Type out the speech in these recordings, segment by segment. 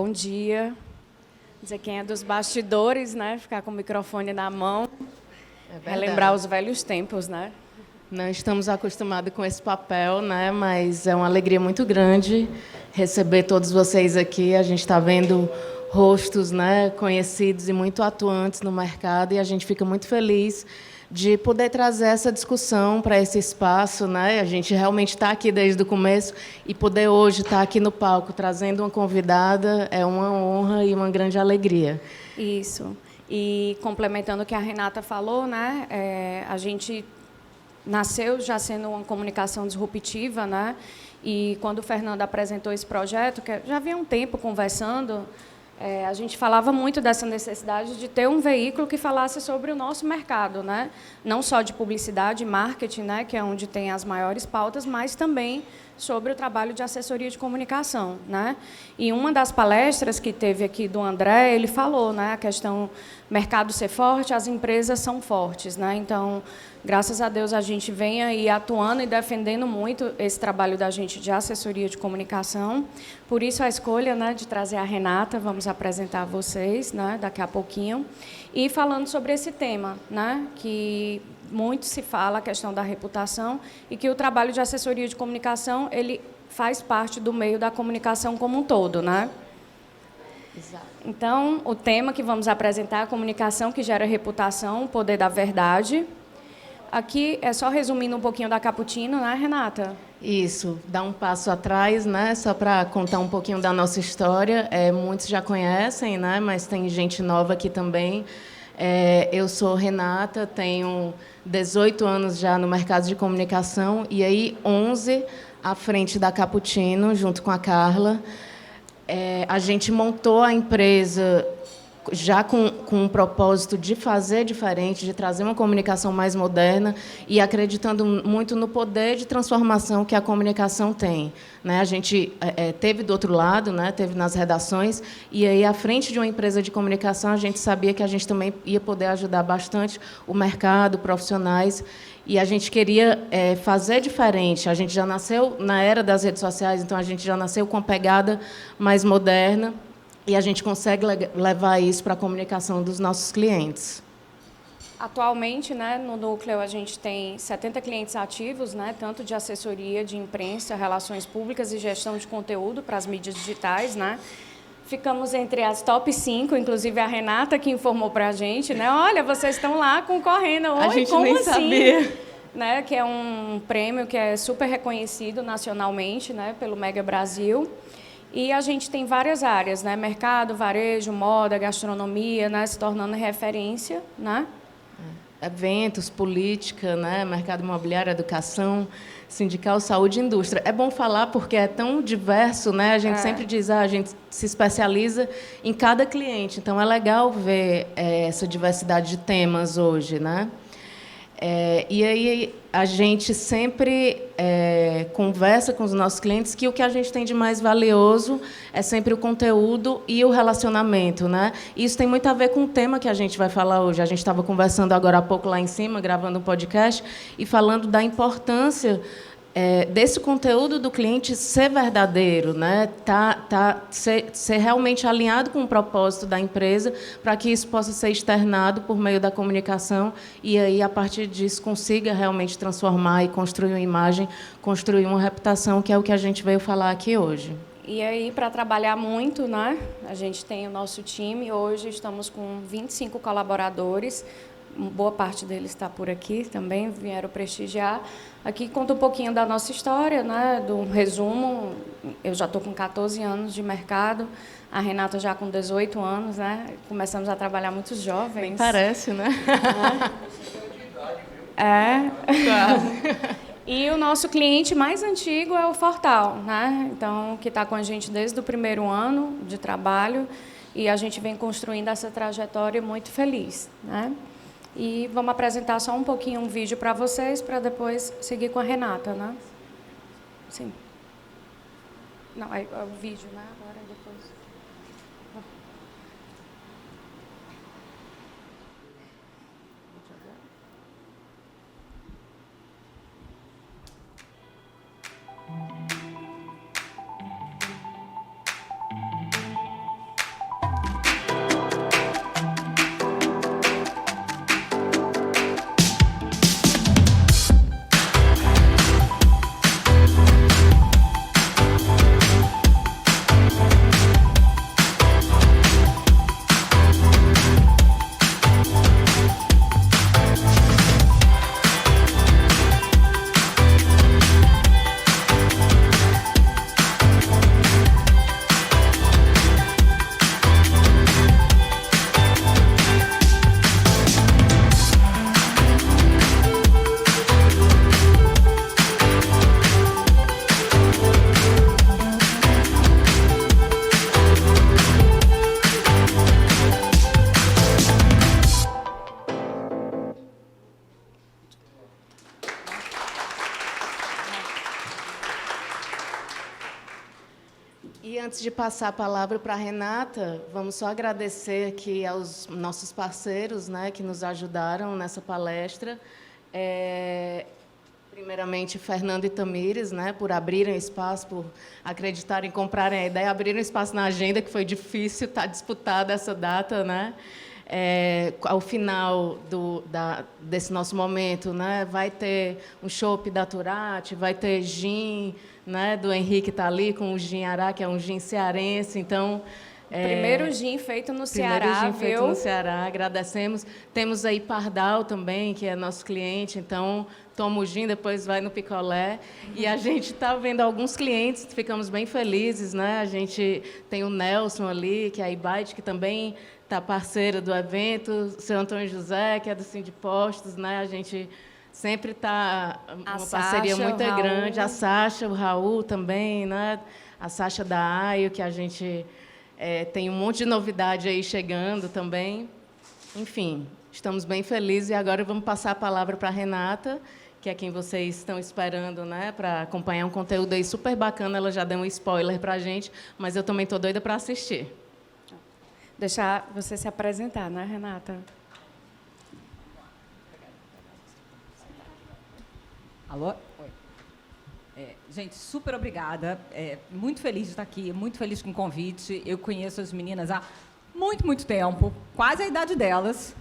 bom dia. Dizer quem é dos bastidores, né? Ficar com o microfone na mão. Relembrar os velhos tempos, né? Não estamos acostumados com esse papel, né? Mas é uma alegria muito grande receber todos vocês aqui. A gente está vendo rostos, né, conhecidos e muito atuantes no mercado, e a gente fica muito feliz de poder trazer essa discussão para esse espaço, né? A gente realmente está aqui desde o começo e poder hoje estar aqui no palco trazendo uma convidada é uma honra e uma grande alegria. Isso. E complementando o que a Renata falou, né? A gente nasceu já sendo uma comunicação disruptiva, né? E quando o Fernando apresentou esse projeto, que já havia um tempo conversando, a gente falava muito dessa necessidade de ter um veículo que falasse sobre o nosso mercado, né? Não só de publicidade e marketing, né? Que é onde tem as maiores pautas, mas também sobre o trabalho de assessoria de comunicação, né? E uma das palestras que teve aqui do André, ele falou, né? A questão mercado ser forte, as empresas são fortes, né? Então, graças a Deus, a gente vem aí atuando e defendendo muito esse trabalho da gente de assessoria de comunicação. Por isso, a escolha, né, de trazer a Renata, vamos apresentar a vocês, né, daqui a pouquinho. E falando sobre esse tema, né, que muito se fala, a questão da reputação, e que o trabalho de assessoria de comunicação ele faz parte do meio da comunicação como um todo, né? Exato. Então, o tema que vamos apresentar é a comunicação que gera reputação, o poder da verdade. Aqui é só resumindo um pouquinho da Cappuccino, né, Renata? Isso, dar um passo atrás, né, só para contar um pouquinho da nossa história. Muitos já conhecem, né, mas tem gente nova aqui também. Eu sou Renata, tenho 18 anos já no mercado de comunicação, e aí 11 à frente da Cappuccino, junto com a Carla. A gente montou a empresa já com um propósito de fazer diferente, de trazer uma comunicação mais moderna e acreditando muito no poder de transformação que a comunicação tem, né? A gente teve do outro lado, né? Teve nas redações, e aí, à frente de uma empresa de comunicação, a gente sabia que a gente também ia poder ajudar bastante o mercado, profissionais, e a gente queria fazer diferente. A gente já nasceu na era das redes sociais, então a gente já nasceu com uma pegada mais moderna, e a gente consegue levar isso para a comunicação dos nossos clientes. Atualmente, né, no Núcleo, a gente tem 70 clientes ativos, né, tanto de assessoria, de imprensa, relações públicas e gestão de conteúdo para as mídias digitais, né? Ficamos entre as top 5, inclusive a Renata que informou para a gente, né? Olha, vocês estão lá concorrendo. Oi, a gente como nem assim? sabia. Né, que é um prêmio que é super reconhecido nacionalmente, né, pelo Mega Brasil. E a gente tem várias áreas, né? Mercado, varejo, moda, gastronomia, né? Se tornando referência, né? Eventos, política, né? Mercado imobiliário, educação, sindical, saúde e indústria. É bom falar porque é tão diverso, né? A gente sempre diz, a gente se especializa em cada cliente. Então, é legal ver essa diversidade de temas hoje, né? E aí a gente sempre conversa com os nossos clientes que o que a gente tem de mais valioso é sempre o conteúdo e o relacionamento, né? Isso tem muito a ver com o tema que a gente vai falar hoje. A gente estava conversando agora há pouco lá em cima, gravando um podcast, e falando da importância desse conteúdo do cliente ser verdadeiro, né? Ser realmente alinhado com o propósito da empresa, para que isso possa ser externado por meio da comunicação e aí, a partir disso, consiga realmente transformar e construir uma imagem, construir uma reputação, que é o que a gente veio falar aqui hoje. E aí, para trabalhar muito, né? A gente tem o nosso time. Hoje estamos com 25 colaboradores. Boa parte deles está por aqui também, vieram prestigiar. Aqui conta um pouquinho da nossa história, né? Do resumo. Eu já estou com 14 anos de mercado, a Renata já com 18 anos, né? Começamos a trabalhar muito jovens. Bem parece, né? Quase. E o nosso cliente mais antigo é o Fortal, né? Então, que está com a gente desde o primeiro ano de trabalho, e a gente vem construindo essa trajetória muito feliz, né? E vamos apresentar só um pouquinho um vídeo para vocês, para depois seguir com a Renata, né? Sim. Não, é o vídeo, né? Agora, depois. E antes de passar a palavra para a Renata, vamos só agradecer aqui aos nossos parceiros, né, que nos ajudaram nessa palestra. Primeiramente, Fernando e Tamires, né, por abrirem espaço, por acreditarem, comprarem a ideia, abrirem espaço na agenda, que foi difícil, está disputada essa data, né? Ao final desse nosso momento, né, vai ter um chopp da Turati, vai ter gin, né, do Henrique está ali com o gin Ará, que é um gin cearense. Então, primeiro gin feito no Ceará, primeiro gin viu? feito no Ceará, agradecemos. Temos aí Pardal também, que é nosso cliente, então toma o gin, depois vai no picolé. E a gente está vendo alguns clientes, ficamos bem felizes, né? A gente tem o Nelson ali, que é a Ibite, que também está parceira do evento, o seu Antônio José, que é do Sindipostos, né? A gente sempre está uma parceria muito grande. A Sasha, o Raul também, né? A Sasha da AIO, que a gente tem um monte de novidade aí chegando também. Enfim, estamos bem felizes. E agora vamos passar a palavra para a Renata, que é quem vocês estão esperando, né, para acompanhar um conteúdo aí super bacana. Ela já deu um spoiler para a gente, mas eu também estou doida para assistir. Deixar você se apresentar, né, Renata? Alô? Oi. Gente, super obrigada. Muito feliz de estar aqui, muito feliz com o convite. Eu conheço as meninas há muito, muito tempo, quase a idade delas,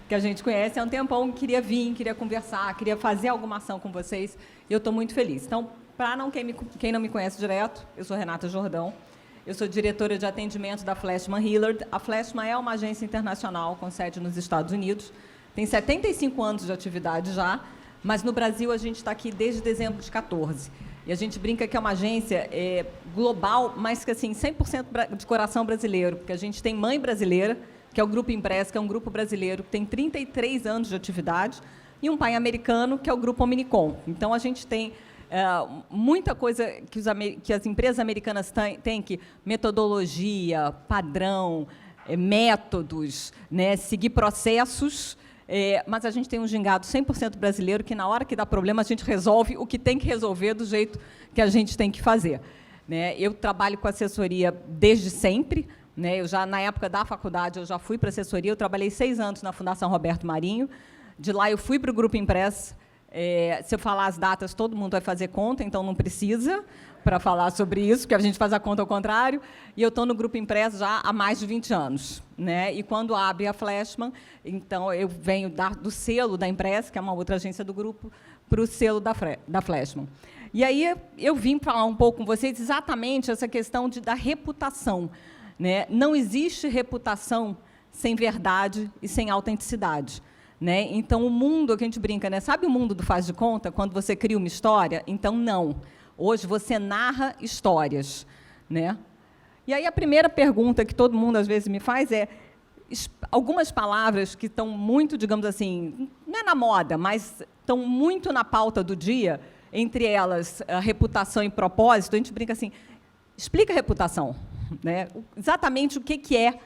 que a gente conhece há um tempão. Queria vir, queria conversar, queria fazer alguma ação com vocês. E eu estou muito feliz. Então, para quem não me conhece direto, eu sou Renata Jordão. Eu sou diretora de atendimento da Fleshman Hillard. A Fleshman é uma agência internacional com sede nos Estados Unidos. Tem 75 anos de atividade já, mas no Brasil a gente está aqui desde dezembro de 14. E a gente brinca que é uma agência global, mas que assim 100% de coração brasileiro, porque a gente tem Mãe Brasileira, que é o Grupo Impress, que é um grupo brasileiro que tem 33 anos de atividade, e um pai americano, que é o Grupo Omnicom. Então, a gente tem muita coisa que as empresas americanas têm, que metodologia, padrão, métodos, né, seguir processos, mas a gente tem um gingado 100% brasileiro, que na hora que dá problema a gente resolve o que tem que resolver do jeito que a gente tem que fazer, né? Eu trabalho com assessoria desde sempre, né? Eu já, na época da faculdade, eu já fui para assessoria. Eu trabalhei 6 anos na Fundação Roberto Marinho. De lá eu fui para o Grupo Impress. Se eu falar as datas, todo mundo vai fazer conta, então não precisa para falar sobre isso, porque a gente faz a conta ao contrário. E eu estou no Grupo Impress já há mais de 20 anos, né? E quando abre a Fleshman, então eu venho do selo da Impress, que é uma outra agência do grupo, para o selo da Fleshman. E aí eu vim falar um pouco com vocês exatamente essa questão da reputação, né? Não existe reputação sem verdade e sem autenticidade, né? Então, o mundo que a gente brinca, né? Sabe o mundo do faz de conta, quando você cria uma história? Então, não. Hoje, você narra histórias, né? E aí, a primeira pergunta que todo mundo, às vezes, me faz é algumas palavras que estão muito, digamos assim, não é na moda, mas estão muito na pauta do dia, entre elas, a reputação e propósito. A gente brinca assim, explica a reputação, né? Exatamente o que é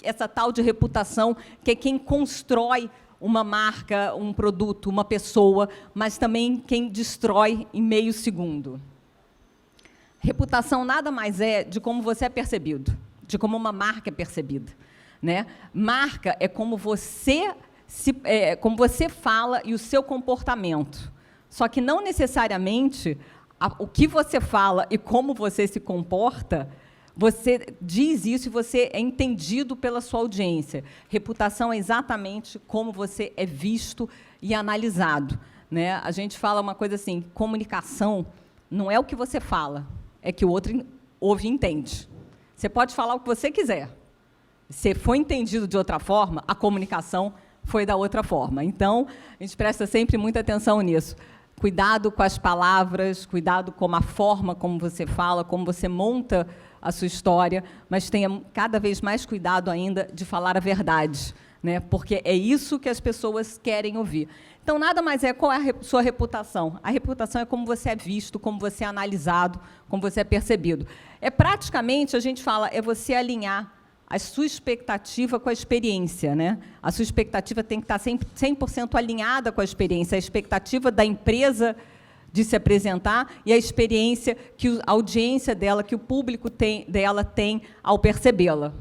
essa tal de reputação, que é quem constrói uma marca, um produto, uma pessoa, mas também quem destrói em meio segundo. Reputação nada mais é de como você é percebido, de como uma marca é percebida, né? Marca é como você fala e o seu comportamento. Só que não necessariamente o que você fala e como você se comporta, você diz isso e você é entendido pela sua audiência. Reputação é exatamente como você é visto e analisado, né? A gente fala uma coisa assim, comunicação não é o que você fala, é que o outro ouve e entende. Você pode falar o que você quiser. Se foi entendido de outra forma, a comunicação foi da outra forma. Então, a gente presta sempre muita atenção nisso. Cuidado com as palavras, cuidado com a forma como você fala, como você monta a sua história, mas tenha cada vez mais cuidado ainda de falar a verdade, né? Porque é isso que as pessoas querem ouvir. Então, nada mais qual é a sua reputação. A reputação é como você é visto, como você é analisado, como você é percebido. Praticamente, a gente fala, você alinhar a sua expectativa com a experiência, né? A sua expectativa tem que estar 100% alinhada com a experiência. A expectativa da empresa de se apresentar e a experiência que a audiência dela, que o público dela tem ao percebê-la.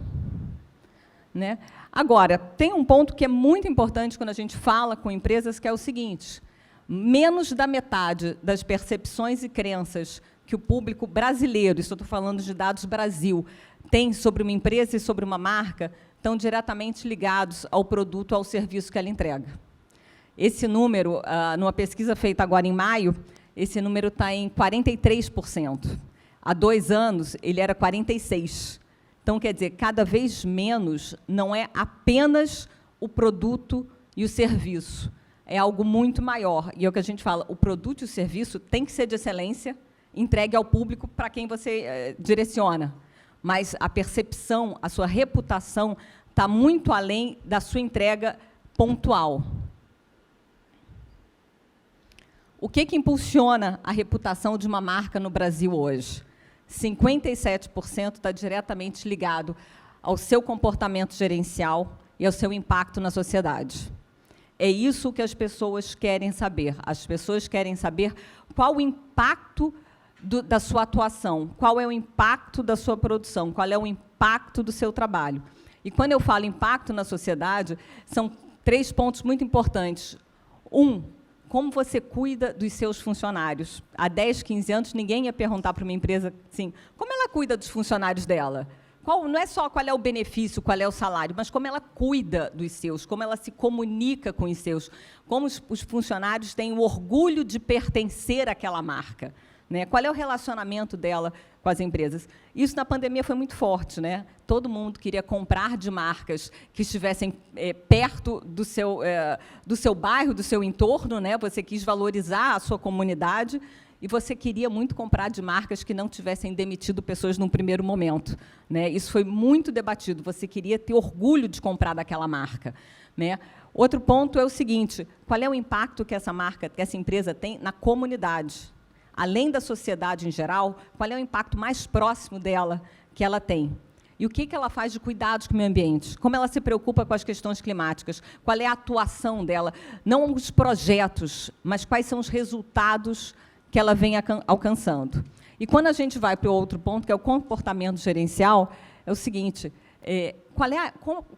Né? Agora, tem um ponto que é muito importante quando a gente fala com empresas, que é o seguinte: menos da metade das percepções e crenças que o público brasileiro, isso eu estou falando de dados Brasil, tem sobre uma empresa e sobre uma marca, estão diretamente ligados ao produto, ao serviço que ela entrega. Esse número, numa pesquisa feita agora em maio, esse número está em 43%. Há 2 anos, ele era 46%. Então, quer dizer, cada vez menos não é apenas o produto e o serviço. É algo muito maior. E é o que a gente fala, o produto e o serviço tem que ser de excelência, entregue ao público para quem você direciona. Mas a percepção, a sua reputação, está muito além da sua entrega pontual. O que impulsiona a reputação de uma marca no Brasil hoje? 57% está diretamente ligado ao seu comportamento gerencial e ao seu impacto na sociedade. É isso que as pessoas querem saber. As pessoas querem saber qual o impacto da sua atuação, qual é o impacto da sua produção, qual é o impacto do seu trabalho. E, quando eu falo impacto na sociedade, são 3 pontos muito importantes. 1, como você cuida dos seus funcionários. Há 10, 15 anos, ninguém ia perguntar para uma empresa assim, como ela cuida dos funcionários dela? Não é só qual é o benefício, qual é o salário, mas como ela cuida dos seus, como ela se comunica com os seus, como os funcionários têm o orgulho de pertencer àquela marca. Né? Qual é o relacionamento dela com as empresas? Isso, na pandemia, foi muito forte. Né? Todo mundo queria comprar de marcas que estivessem perto do seu bairro, do seu entorno. Né? Você quis valorizar a sua comunidade e você queria muito comprar de marcas que não tivessem demitido pessoas num primeiro momento. Né? Isso foi muito debatido. Você queria ter orgulho de comprar daquela marca. Né? Outro ponto é o seguinte: qual é o impacto que essa marca, que essa empresa tem na comunidade? Além da sociedade em geral, qual é o impacto mais próximo dela que ela tem? E o que ela faz de cuidados com o meio ambiente? Como ela se preocupa com as questões climáticas? Qual é a atuação dela? Não os projetos, mas quais são os resultados que ela vem alcançando. E quando a gente vai para o outro ponto, que é o comportamento gerencial, é o seguinte: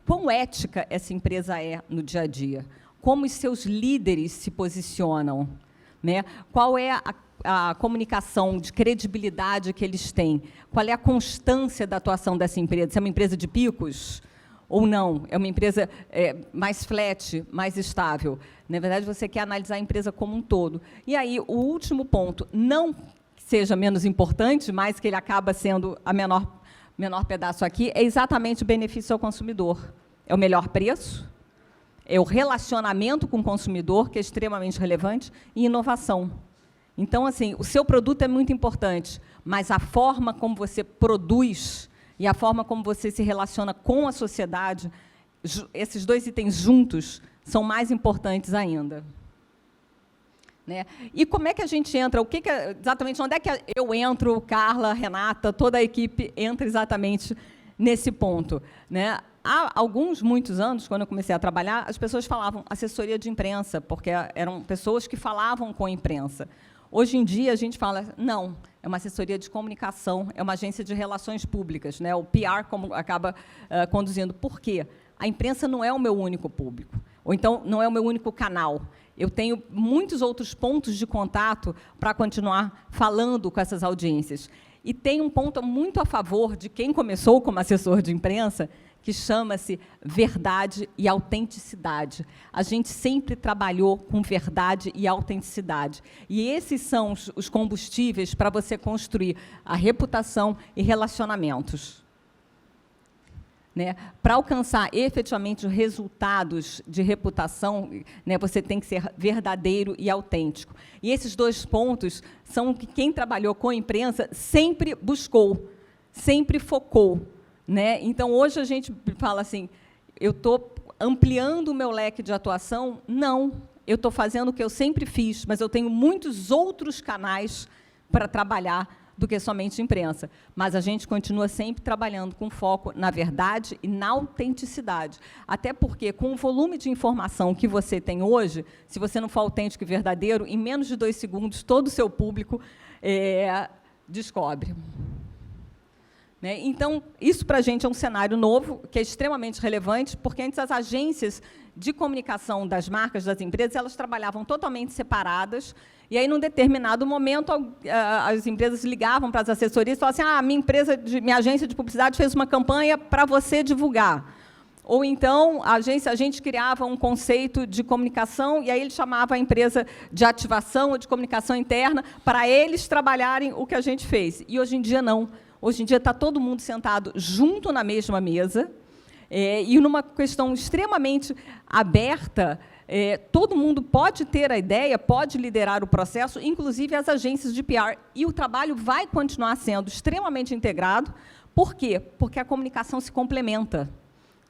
quão ética essa empresa é no dia a dia? Como os seus líderes se posicionam? Né? Qual é a comunicação de credibilidade que eles têm? Qual é a constância da atuação dessa empresa? Se é uma empresa de picos ou não? É uma empresa mais flat, mais estável? Na verdade, você quer analisar a empresa como um todo. E aí, o último ponto, não que seja menos importante, mas que ele acaba sendo a menor pedaço aqui, é exatamente o benefício ao consumidor. É o melhor preço, é o relacionamento com o consumidor, que é extremamente relevante, e inovação. Então, assim, o seu produto é muito importante, mas a forma como você produz e a forma como você se relaciona com a sociedade, esses 2 itens juntos são mais importantes ainda. Né? E como é que a gente entra? Exatamente onde é que eu entro, Carla, Renata, toda a equipe entra exatamente nesse ponto? Né? Há muitos anos, quando eu comecei a trabalhar, as pessoas falavam assessoria de imprensa, porque eram pessoas que falavam com a imprensa. Hoje em dia, a gente fala, não, é uma assessoria de comunicação, é uma agência de relações públicas, né? O PR acaba conduzindo. Por quê? A imprensa não é o meu único público, ou então não é o meu único canal. Eu tenho muitos outros pontos de contato para continuar falando com essas audiências. E tem um ponto muito a favor de quem começou como assessor de imprensa, que chama-se verdade e autenticidade. A gente sempre trabalhou com verdade e autenticidade. E esses são os combustíveis para você construir a reputação e relacionamentos. Né? Para alcançar efetivamente os resultados de reputação, né, você tem que ser verdadeiro e autêntico. E esses 2 pontos são o que quem trabalhou com a imprensa sempre buscou, sempre focou. Né? Então, hoje a gente fala assim, eu estou ampliando o meu leque de atuação? Não, eu estou fazendo o que eu sempre fiz, mas eu tenho muitos outros canais para trabalhar do que somente imprensa. Mas a gente continua sempre trabalhando com foco na verdade e na autenticidade. Até porque, com o volume de informação que você tem hoje, se você não for autêntico e verdadeiro, em menos de 2 segundos, todo o seu público descobre. Né? Então, isso para a gente é um cenário novo, que é extremamente relevante, porque antes as agências de comunicação das marcas, das empresas, elas trabalhavam totalmente separadas, e aí, num determinado momento, as empresas ligavam para as assessorias e falavam assim, minha agência de publicidade fez uma campanha para você divulgar. Ou então, a gente criava um conceito de comunicação, e aí ele chamava a empresa de ativação ou de comunicação interna para eles trabalharem o que a gente fez. E, hoje em dia, não. Hoje em dia, está todo mundo sentado junto na mesma mesa, e numa questão extremamente aberta, todo mundo pode ter a ideia, pode liderar o processo, inclusive as agências de PR, e o trabalho vai continuar sendo extremamente integrado. Por quê? Porque a comunicação se complementa.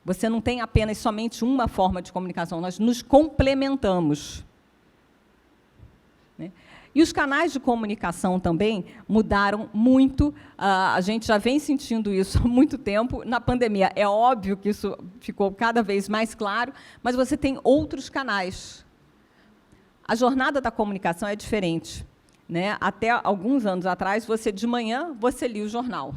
Você não tem apenas somente uma forma de comunicação, nós nos complementamos. Né? E os canais de comunicação também mudaram muito, a gente já vem sentindo isso há muito tempo. Na pandemia, é óbvio que isso ficou cada vez mais claro, mas você tem outros canais. A jornada da comunicação é diferente. Né? Até alguns anos atrás, de manhã, você lia o jornal.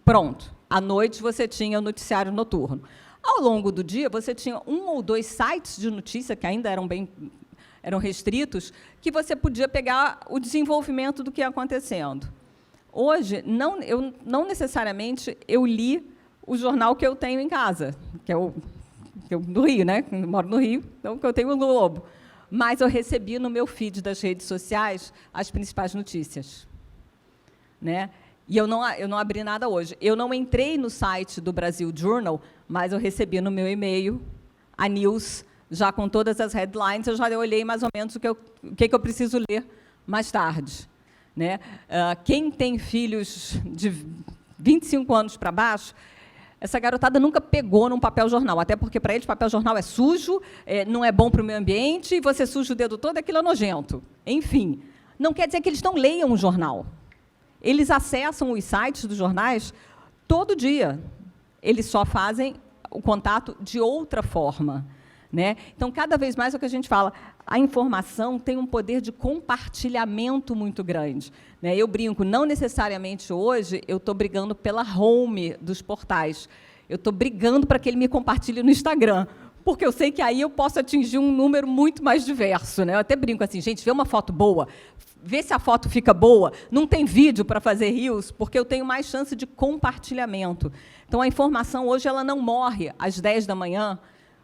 Pronto. À noite, você tinha o noticiário noturno. Ao longo do dia, você tinha 1 ou 2 sites de notícia, que ainda eram restritos, que você podia pegar o desenvolvimento do que ia acontecendo. Hoje, não necessariamente eu li o jornal que eu tenho em casa, que é do Rio, né? Eu moro no Rio, então que eu tenho o Globo. Mas eu recebi no meu feed das redes sociais as principais notícias. Né? E eu não abri nada hoje. Eu não entrei no site do Brasil Journal, mas eu recebi no meu e-mail a news, já com todas as headlines, eu já olhei mais ou menos o que eu preciso ler mais tarde. Né? Quem tem filhos de 25 anos para baixo, essa garotada nunca pegou num papel jornal, até porque, para eles, papel jornal é sujo, não é bom para o meio ambiente, e você suja o dedo todo, aquilo é nojento. Enfim, não quer dizer que eles não leiam o jornal. Eles acessam os sites dos jornais todo dia. Eles só fazem o contato de outra forma. Né? Então, cada vez mais é o que a gente fala, a informação tem um poder de compartilhamento muito grande. Né? Eu brinco, não necessariamente hoje eu estou brigando pela home dos portais. Eu estou brigando para que ele me compartilhe no Instagram, porque eu sei que aí eu posso atingir um número muito mais diverso. Né? Eu até brinco assim, gente, vê uma foto boa, vê se a foto fica boa, não tem vídeo para fazer reels, porque eu tenho mais chance de compartilhamento. Então, a informação hoje ela não morre às 10 da manhã,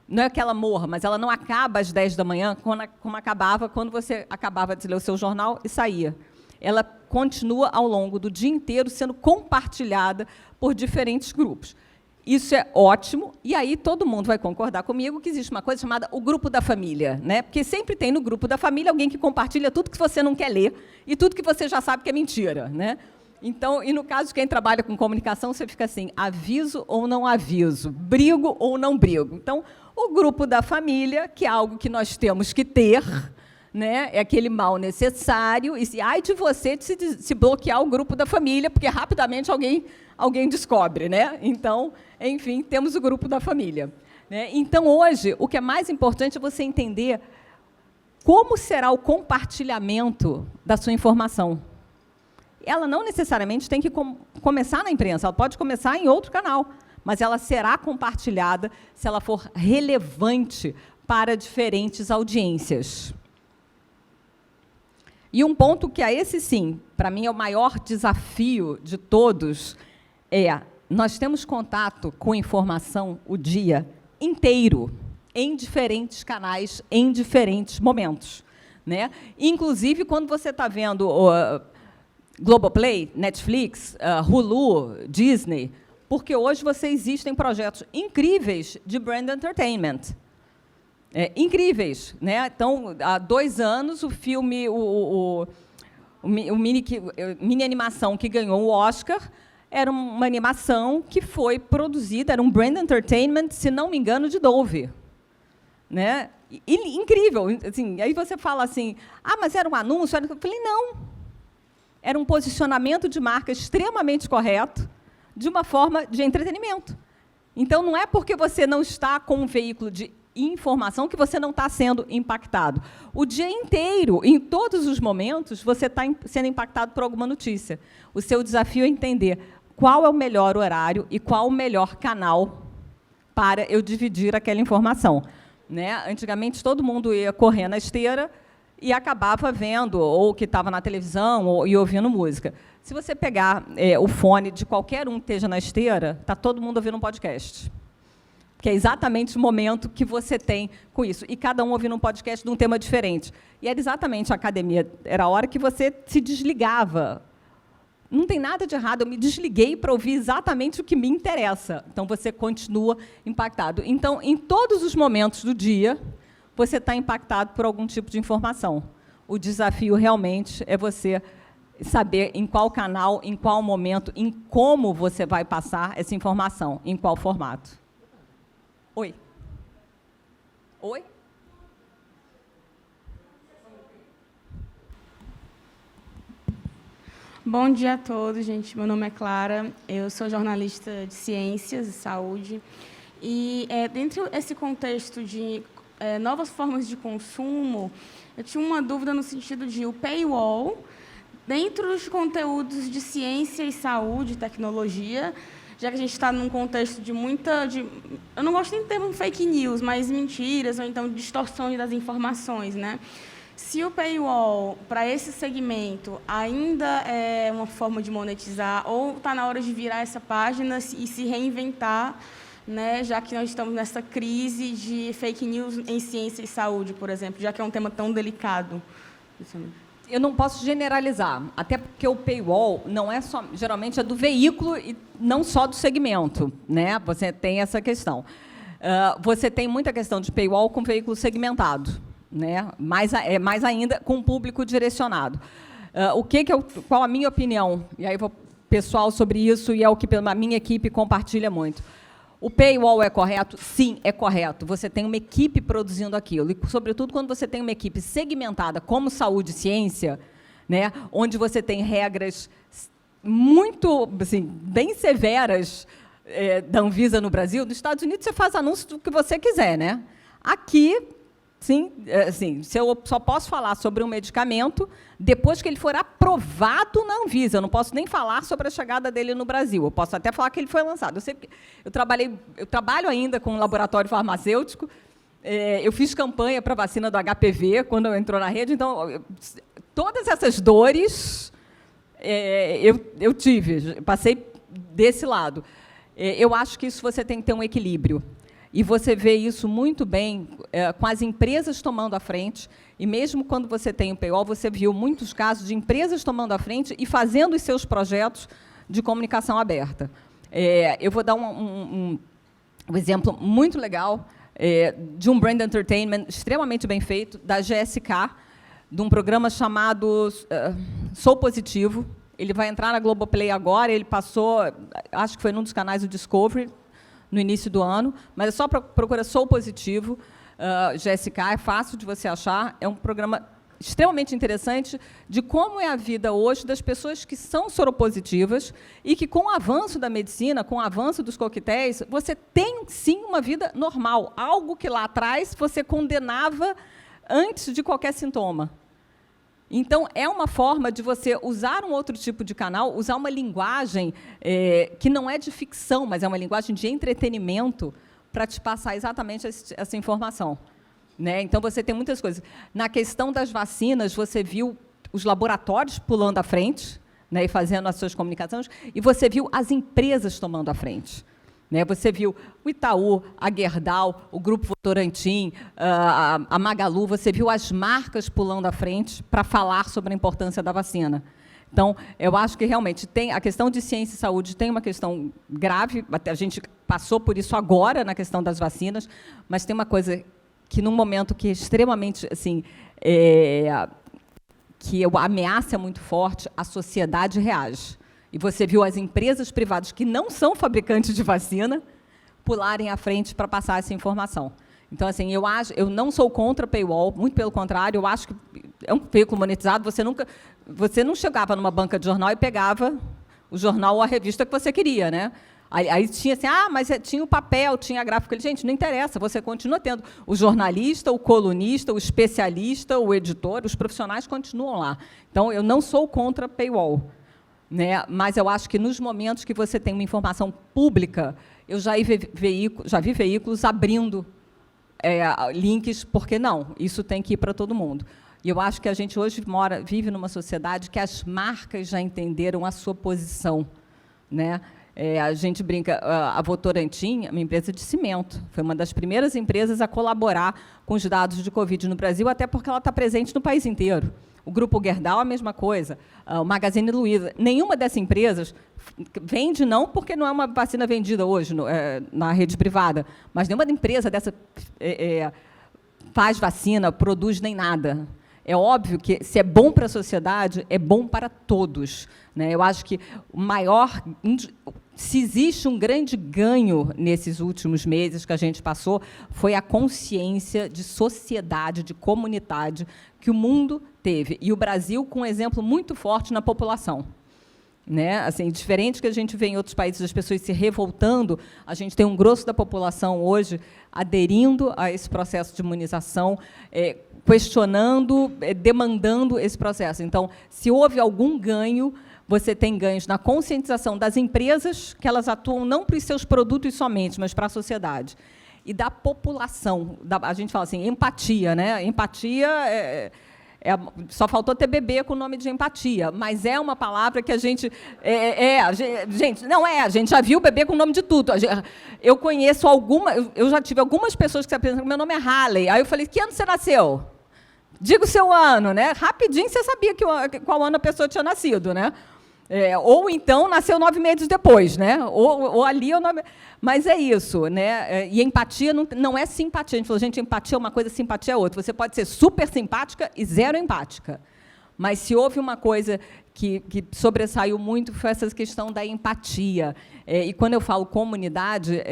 não é que ela morra, mas ela não acaba às 10 da manhã, como acabava quando você acabava de ler o seu jornal e saía. Ela continua ao longo do dia inteiro sendo compartilhada por diferentes grupos. Isso é ótimo, e aí todo mundo vai concordar comigo que existe uma coisa chamada o grupo da família, né? Porque sempre tem no grupo da família alguém que compartilha tudo que você não quer ler e tudo que você já sabe que é mentira. Né? Então, e no caso de quem trabalha com comunicação, você fica assim, aviso ou não aviso, brigo ou não brigo. Então, o grupo da família, que é algo que nós temos que ter, né? É aquele mal necessário, e ai de você de se bloquear o grupo da família, porque rapidamente alguém descobre. Né? Então, enfim, temos o grupo da família. Né? Então, hoje, o que é mais importante é você entender como será o compartilhamento da sua informação. Ela não necessariamente tem que começar na imprensa, ela pode começar em outro canal, mas ela será compartilhada se ela for relevante para diferentes audiências. E um ponto que, esse sim, para mim é o maior desafio de todos, nós temos contato com informação o dia inteiro, em diferentes canais, em diferentes momentos. Né? Inclusive, quando você está vendo Globoplay, Netflix, Hulu, Disney, porque hoje existem projetos incríveis de brand entertainment. Incríveis. Né? Então, há 2 anos, o filme, mini animação que ganhou o Oscar, era uma animação que foi produzida, era um brand entertainment, se não me engano, de Dove. Né? Incrível. Assim, aí você fala assim, mas era um anúncio? Eu falei, não. era um posicionamento de marca extremamente correto, de uma forma de entretenimento. Então, não é porque você não está com um veículo de informação que você não está sendo impactado. O dia inteiro, em todos os momentos, você está sendo impactado por alguma notícia. O seu desafio é entender qual é o melhor horário e qual o melhor canal para eu dividir aquela informação. Né? Antigamente, todo mundo ia correr na esteira e acabava vendo, ou que estava na televisão, e ouvindo música. Se você pegar o fone de qualquer um que esteja na esteira, está todo mundo ouvindo um podcast. Que é exatamente o momento que você tem com isso. E cada um ouvindo um podcast de um tema diferente. E era exatamente a academia, era a hora que você se desligava. Não tem nada de errado, eu me desliguei para ouvir exatamente o que me interessa. Então, você continua impactado. Então, em todos os momentos do dia, você está impactado por algum tipo de informação. O desafio, realmente, é você saber em qual canal, em qual momento, em como você vai passar essa informação, em qual formato. Oi? Oi? Bom dia a todos, gente. Meu nome é Clara, eu sou jornalista de ciências e saúde. E, dentro desse contexto de novas formas de consumo, eu tinha uma dúvida no sentido de o paywall, dentro dos conteúdos de ciência e saúde, tecnologia, já que a gente está num contexto de muita... eu não gosto nem do termo fake news, mas mentiras, ou então distorções das informações, né? Se o paywall, para esse segmento, ainda é uma forma de monetizar, ou está na hora de virar essa página e se reinventar, né, já que nós estamos nessa crise de fake news em ciência e saúde, por exemplo, já que é um tema tão delicado. Eu não posso generalizar, até porque o paywall não é só, geralmente é do veículo e não só do segmento, né? Você tem essa questão. Você tem muita questão de paywall com veículo segmentado, né? Mais ainda com público direcionado. Qual a minha opinião? E aí vou pessoal sobre isso, e é o que a minha equipe compartilha muito. O paywall é correto? Sim, é correto. Você tem uma equipe produzindo aquilo. E, sobretudo, quando você tem uma equipe segmentada, como saúde e ciência, né, onde você tem regras muito, assim, bem severas da Anvisa no Brasil. Nos Estados Unidos, você faz anúncio do que você quiser. Né? Aqui, sim, assim, se eu só posso falar sobre um medicamento depois que ele for aprovado na Anvisa. Eu não posso nem falar sobre a chegada dele no Brasil. Eu posso até falar que ele foi lançado. Eu trabalho ainda com um laboratório farmacêutico. Eu fiz campanha para a vacina do HPV quando eu entrou na rede. Então, todas essas dores eu tive, passei desse lado. Eu acho que isso você tem que ter um equilíbrio. E você vê isso muito bem com as empresas tomando a frente. E mesmo quando você tem o paywall, você viu muitos casos de empresas tomando a frente e fazendo os seus projetos de comunicação aberta. Eu vou dar um exemplo muito legal de um brand entertainment extremamente bem feito, da GSK, de um programa chamado Sou Positivo. Ele vai entrar na Globoplay agora, ele passou, acho que foi num dos canais do Discovery, no início do ano, mas é só procura Sou Positivo, GSK, é fácil de você achar, é um programa extremamente interessante de como é a vida hoje das pessoas que são soropositivas e que, com o avanço da medicina, com o avanço dos coquetéis, você tem, sim, uma vida normal, algo que lá atrás você condenava antes de qualquer sintoma. Então, é uma forma de você usar um outro tipo de canal, usar uma linguagem que não é de ficção, mas é uma linguagem de entretenimento para te passar exatamente essa informação. Né? Então, você tem muitas coisas. Na questão das vacinas, você viu os laboratórios pulando à frente, né, e fazendo as suas comunicações, e você viu as empresas tomando à frente. Né? Você viu o Itaú, a Gerdau, o Grupo Votorantim, a Magalu, você viu as marcas pulando à frente para falar sobre a importância da vacina. Então, eu acho que, realmente, a questão de ciência e saúde tem uma questão grave, a gente passou por isso agora na questão das vacinas, mas tem uma coisa que, num momento que é extremamente, assim, que a ameaça é muito forte, a sociedade reage. E você viu as empresas privadas que não são fabricantes de vacina pularem à frente para passar essa informação. Então, assim, eu não sou contra paywall, muito pelo contrário, eu acho que é um veículo monetizado, você nunca... Você não chegava numa banca de jornal e pegava o jornal ou a revista que você queria, né? Aí tinha assim, mas tinha o papel, tinha a gráfica. Gente, não interessa, você continua tendo o jornalista, o colunista, o especialista, o editor, os profissionais continuam lá. Então, eu não sou contra paywall, né? Mas eu acho que, nos momentos que você tem uma informação pública, eu já vi veículos abrindo links, porque não, isso tem que ir para todo mundo. E eu acho que a gente hoje vive numa sociedade que as marcas já entenderam a sua posição, né? A gente brinca, a Votorantim é uma empresa de cimento, foi uma das primeiras empresas a colaborar com os dados de Covid no Brasil, até porque ela está presente no país inteiro. O Grupo Gerdau, a mesma coisa, o Magazine Luiza. Nenhuma dessas empresas vende, não porque não é uma vacina vendida hoje na rede privada, mas nenhuma empresa dessa faz vacina, produz nem nada. É óbvio que, se é bom para a sociedade, é bom para todos, né? Eu acho que se existe um grande ganho nesses últimos meses que a gente passou, foi a consciência de sociedade, de comunidade, que o mundo teve. E o Brasil com um exemplo muito forte na população. Né? Assim, diferente que a gente vê em outros países, as pessoas se revoltando, a gente tem um grosso da população hoje aderindo a esse processo de imunização, questionando, demandando esse processo. Então, se houve algum ganho, você tem ganhos na conscientização das empresas, que elas atuam não para os seus produtos somente, mas para a sociedade. E da população. A gente fala assim, empatia, né? Empatia só faltou ter bebê com o nome de empatia, mas é uma palavra que a gente... a gente já viu bebê com o nome de tudo. Eu conheço eu já tive algumas pessoas que se apresentam, meu nome é Halley. Aí eu falei, que ano você nasceu? Diga o seu ano, né? Rapidinho você sabia qual ano a pessoa tinha nascido, né? Ou então nasceu 9 meses depois, né? Ou ali o nome. Mas é isso, né? E empatia não é simpatia. A gente falou, gente, empatia é uma coisa, simpatia é outra. Você pode ser super simpática e zero empática. Mas se houve uma coisa que sobressaiu muito, foi essa questão da empatia. E quando eu falo comunidade,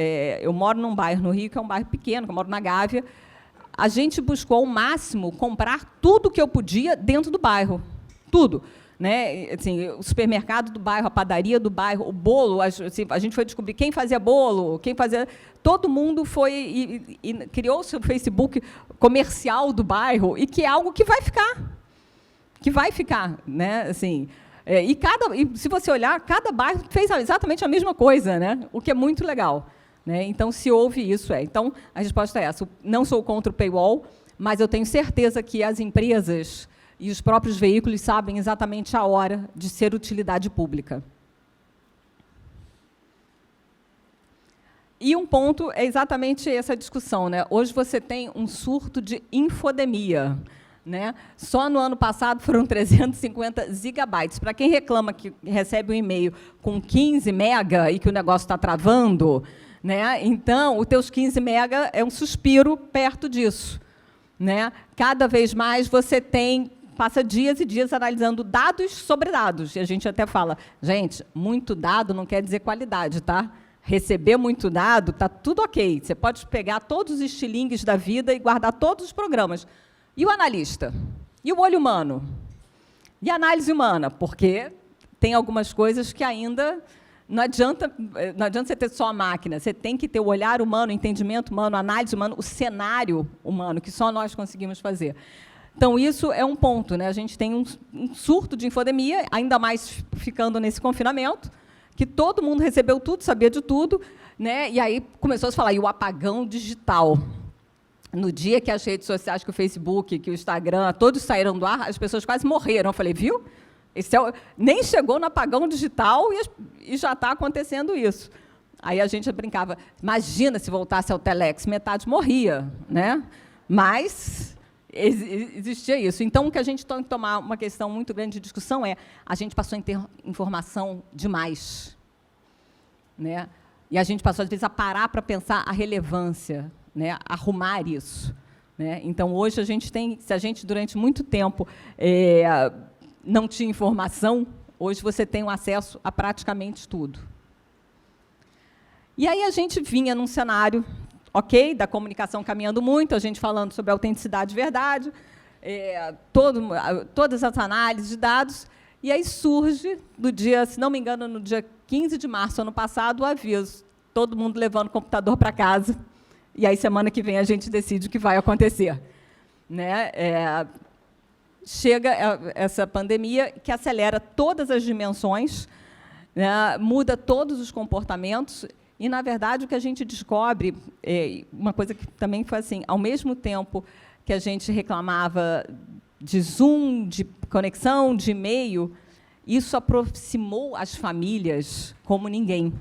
eu moro num bairro no Rio, que é um bairro pequeno, que eu moro na Gávea. A gente buscou ao máximo comprar tudo que eu podia dentro do bairro. Tudo. Né? Assim, o supermercado do bairro, a padaria do bairro, o bolo, assim, a gente foi descobrir quem fazia bolo, quem fazia... Todo mundo foi e criou o seu Facebook comercial do bairro, e que é algo que vai ficar. Que vai ficar. Né? Assim, e se você olhar, cada bairro fez exatamente a mesma coisa, né? O que é muito legal. Né? Então, se houve isso, Então, a resposta é essa. Não sou contra o paywall, mas eu tenho certeza que as empresas e os próprios veículos sabem exatamente a hora de ser utilidade pública. E um ponto é exatamente essa discussão, né? Hoje você tem um surto de infodemia, né? Só no ano passado foram 350 gigabytes. Para quem reclama que recebe um e-mail com 15 mega e que o negócio está travando, né? Então, os teus 15 mega é um suspiro perto disso. Né? Cada vez mais você passa dias e dias analisando dados sobre dados. E a gente até fala, gente, muito dado não quer dizer qualidade, tá? Receber muito dado, está tudo ok. Você pode pegar todos os estilingues da vida e guardar todos os programas. E o analista? E o olho humano? E a análise humana? Porque tem algumas coisas que ainda... Não adianta você ter só a máquina, você tem que ter o olhar humano, o entendimento humano, a análise humana, o cenário humano, que só nós conseguimos fazer. Então, isso é um ponto. Né? A gente tem um surto de infodemia, ainda mais ficando nesse confinamento, que todo mundo recebeu tudo, sabia de tudo, né? E aí começou a se falar, e o apagão digital. No dia que as redes sociais, que o Facebook, que o Instagram, todos saíram do ar, as pessoas quase morreram. Eu falei, viu? Nem chegou no apagão digital e já está acontecendo isso. Aí a gente brincava, imagina se voltasse ao Telex, metade morria, né? Mas existia isso. Então, o que a gente tem que tomar uma questão muito grande de discussão a gente passou a ter informação demais. Né? E a gente passou, às vezes, a parar para pensar a relevância, né? Arrumar isso. Né? Então, hoje, se a gente, durante muito tempo, não tinha informação, hoje você tem um acesso a praticamente tudo. E aí a gente vinha num cenário, ok, da comunicação caminhando muito, a gente falando sobre autenticidade e verdade, todas as análises de dados, e aí surge, se não me engano, no dia 15 de março, ano passado, o aviso, todo mundo levando o computador para casa, e aí, semana que vem, a gente decide o que vai acontecer. Né? Chega essa pandemia que acelera todas as dimensões, né? Muda todos os comportamentos, e, na verdade, o que a gente descobre, uma coisa que também foi assim, ao mesmo tempo que a gente reclamava de Zoom, de conexão, de e-mail, isso aproximou as famílias como ninguém.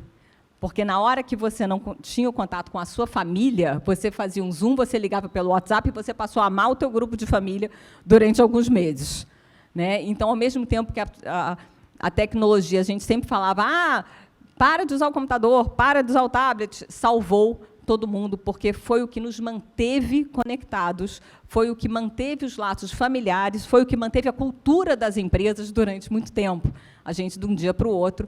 Porque, na hora que você não tinha o contato com a sua família, você fazia um Zoom, você ligava pelo WhatsApp e você passou a amar o teu grupo de família durante alguns meses. Né? Então, ao mesmo tempo que a tecnologia, a gente sempre falava, para de usar o computador, para de usar o tablet, salvou todo mundo, porque foi o que nos manteve conectados, foi o que manteve os laços familiares, foi o que manteve a cultura das empresas durante muito tempo. A gente, de um dia para o outro,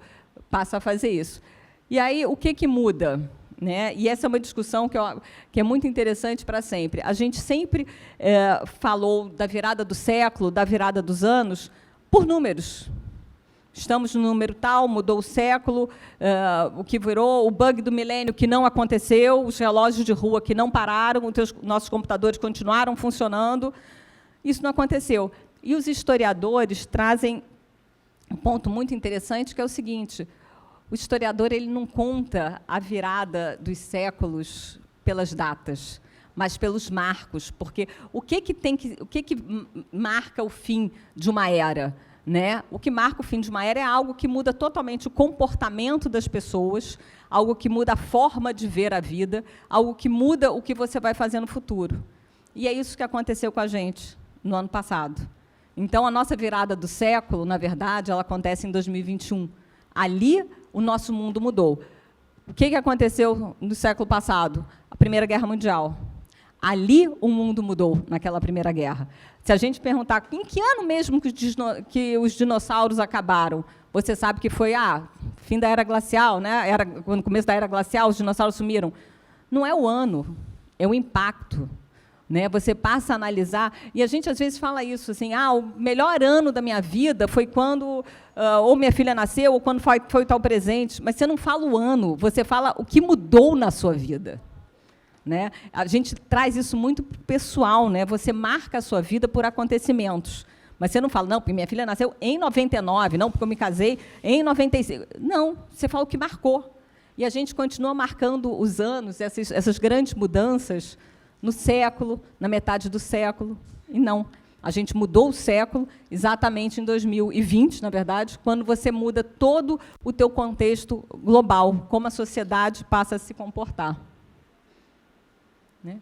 passa a fazer isso. E aí, o que muda? Né? E essa é uma discussão que é muito interessante para sempre. A gente sempre falou da virada do século, da virada dos anos, por números. Estamos no número tal, mudou o século, o que virou, o bug do milênio que não aconteceu, os relógios de rua que não pararam, nossos computadores continuaram funcionando. Isso não aconteceu. E os historiadores trazem um ponto muito interessante, que é o seguinte: o historiador ele não conta a virada dos séculos pelas datas, mas pelos marcos, porque o que marca o fim de uma era? Né? O que marca o fim de uma era é algo que muda totalmente o comportamento das pessoas, algo que muda a forma de ver a vida, algo que muda o que você vai fazer no futuro. E é isso que aconteceu com a gente no ano passado. Então, a nossa virada do século, na verdade, ela acontece em 2021. Ali, o nosso mundo mudou. O que aconteceu no século passado? A Primeira Guerra Mundial. Ali, o mundo mudou, naquela Primeira Guerra. Se a gente perguntar em que ano mesmo que os dinossauros acabaram, você sabe que foi fim da Era Glacial, né? No começo da Era Glacial, os dinossauros sumiram. Não é o ano, é o impacto. Né? Você passa a analisar, e a gente, às vezes, fala isso, assim, o melhor ano da minha vida foi quando ou minha filha nasceu, ou quando foi tal presente. Mas você não fala o ano, você fala o que mudou na sua vida. Né? A gente traz isso muito pessoal, né? Você marca a sua vida por acontecimentos. Mas você não fala, não, porque minha filha nasceu em 99, não, porque eu me casei em 95. Não, você fala o que marcou. E a gente continua marcando os anos, essas grandes mudanças, no século, na metade do século. E não, a gente mudou o século exatamente em 2020, na verdade, quando você muda todo o teu contexto global, como a sociedade passa a se comportar. Né?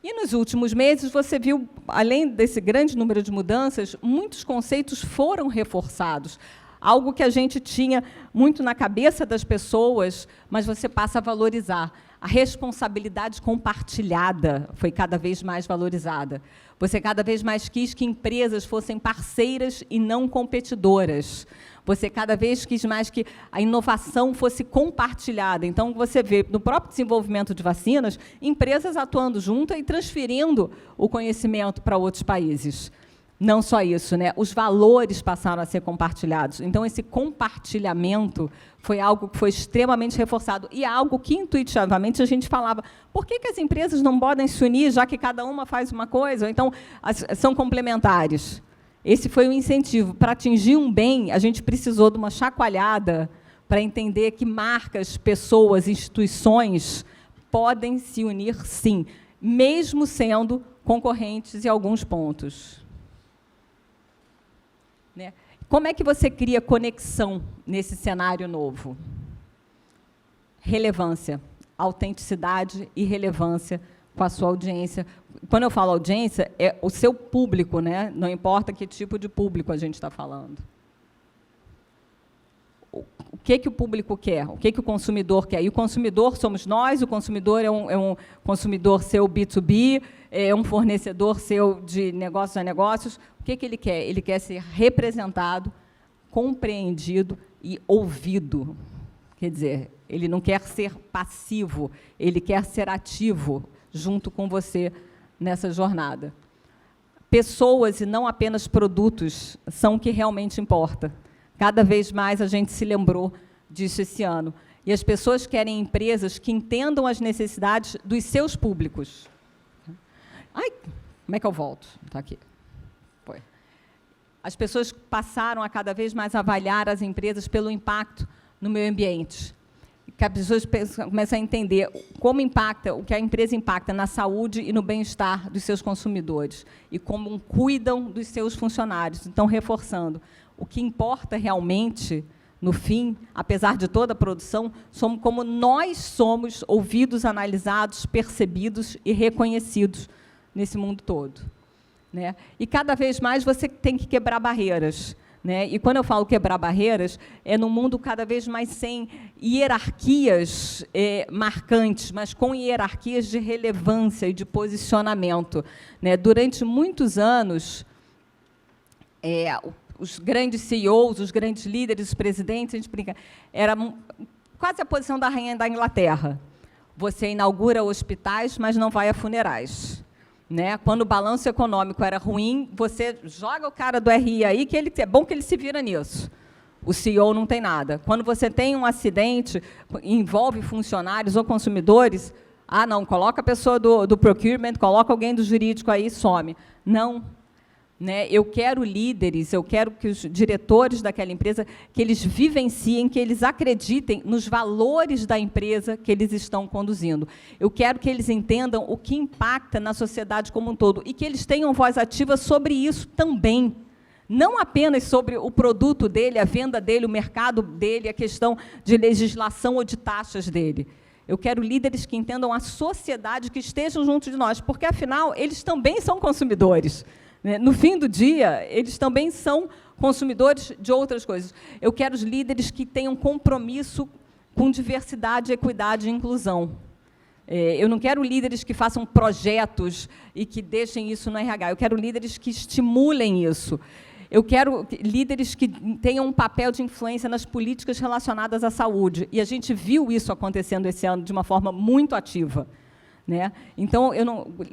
E, nos últimos meses, você viu, além desse grande número de mudanças, muitos conceitos foram reforçados. Algo que a gente tinha muito na cabeça das pessoas, mas você passa a valorizar. A responsabilidade compartilhada foi cada vez mais valorizada. Você cada vez mais quis que empresas fossem parceiras e não competidoras. Você cada vez quis mais que a inovação fosse compartilhada. Então, você vê, no próprio desenvolvimento de vacinas, empresas atuando junto e transferindo o conhecimento para outros países. Não só isso, né? Os valores passaram a ser compartilhados. Então, esse compartilhamento foi algo que foi extremamente reforçado. E algo que, intuitivamente, a gente falava, por que as empresas não podem se unir, já que cada uma faz uma coisa? Ou então, são complementares. Esse foi o incentivo. Para atingir um bem, a gente precisou de uma chacoalhada para entender que marcas, pessoas, instituições podem se unir, sim, mesmo sendo concorrentes em alguns pontos. Né? Como é que você cria conexão nesse cenário novo? Relevância, autenticidade e relevância com a sua audiência. Quando eu falo audiência, é o seu público, né? Não importa que tipo de público a gente está falando. O que o público quer? O que o consumidor quer? E o consumidor somos nós, o consumidor é um consumidor seu B2B, é um fornecedor seu de negócios a negócios. O que ele quer? Ele quer ser representado, compreendido e ouvido. Quer dizer, ele não quer ser passivo, ele quer ser ativo junto com você nessa jornada. pessoas e não apenas produtos são o que realmente importa. Cada vez mais a gente se lembrou disso esse ano. E as pessoas querem empresas que entendam as necessidades dos seus públicos. Ai, como é que eu volto? Está aqui. Foi. As pessoas passaram a cada vez mais avaliar as empresas pelo impacto no meio ambiente. Que as pessoas começam a entender como impacta, o que a empresa impacta na saúde e no bem-estar dos seus consumidores e como cuidam dos seus funcionários. Então, reforçando, o que importa realmente, no fim, apesar de toda a produção, somos como nós somos ouvidos, analisados, percebidos e reconhecidos nesse mundo todo, né? E cada vez mais você tem que quebrar barreiras. Né? E, quando eu falo quebrar barreiras, é num mundo cada vez mais sem hierarquias marcantes, mas com hierarquias de relevância e de posicionamento. Né? Durante muitos anos, os grandes CEOs, os grandes líderes, os presidentes, a gente brinca, era quase a posição da rainha da Inglaterra. Você inaugura hospitais, mas não vai a funerais. Né? Quando o balanço econômico era ruim, você joga o cara do RI aí, que é bom que ele se vira nisso. O CEO não tem nada. Quando você tem um acidente, envolve funcionários ou consumidores, não, coloca a pessoa do procurement, coloca alguém do jurídico aí e some. Não. Né? Eu quero líderes, eu quero que os diretores daquela empresa, que eles vivenciem, que eles acreditem nos valores da empresa que eles estão conduzindo. Eu quero que eles entendam o que impacta na sociedade como um todo e que eles tenham voz ativa sobre isso também. Não apenas sobre o produto dele, a venda dele, o mercado dele, a questão de legislação ou de taxas dele. Eu quero líderes que entendam a sociedade, que estejam junto de nós, porque, afinal, eles também são consumidores. No fim do dia, eles também são consumidores de outras coisas. Eu quero os líderes que tenham compromisso com diversidade, equidade e inclusão. Eu não quero líderes que façam projetos e que deixem isso no RH. Eu quero líderes que estimulem isso. Eu quero líderes que tenham um papel de influência nas políticas relacionadas à saúde. E a gente viu isso acontecendo esse ano de uma forma muito ativa. Né? Então,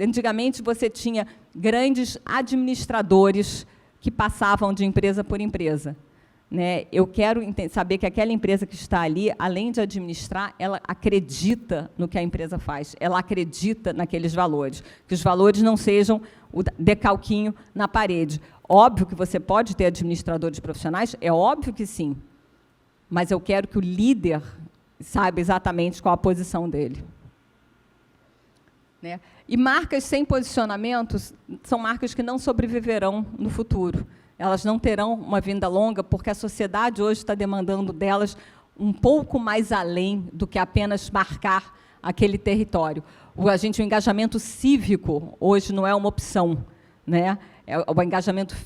antigamente, você tinha grandes administradores que passavam de empresa por empresa. Né? Eu quero saber que aquela empresa que está ali, além de administrar, ela acredita no que a empresa faz, ela acredita naqueles valores, que os valores não sejam o decalquinho na parede. Óbvio que você pode ter administradores profissionais, é óbvio que sim, mas eu quero que o líder saiba exatamente qual a posição dele. Né? E marcas sem posicionamentos são marcas que não sobreviverão no futuro. Elas não terão uma vida longa, porque a sociedade hoje está demandando delas um pouco mais além do que apenas marcar aquele território. O engajamento cívico hoje não é uma opção. Né? O engajamento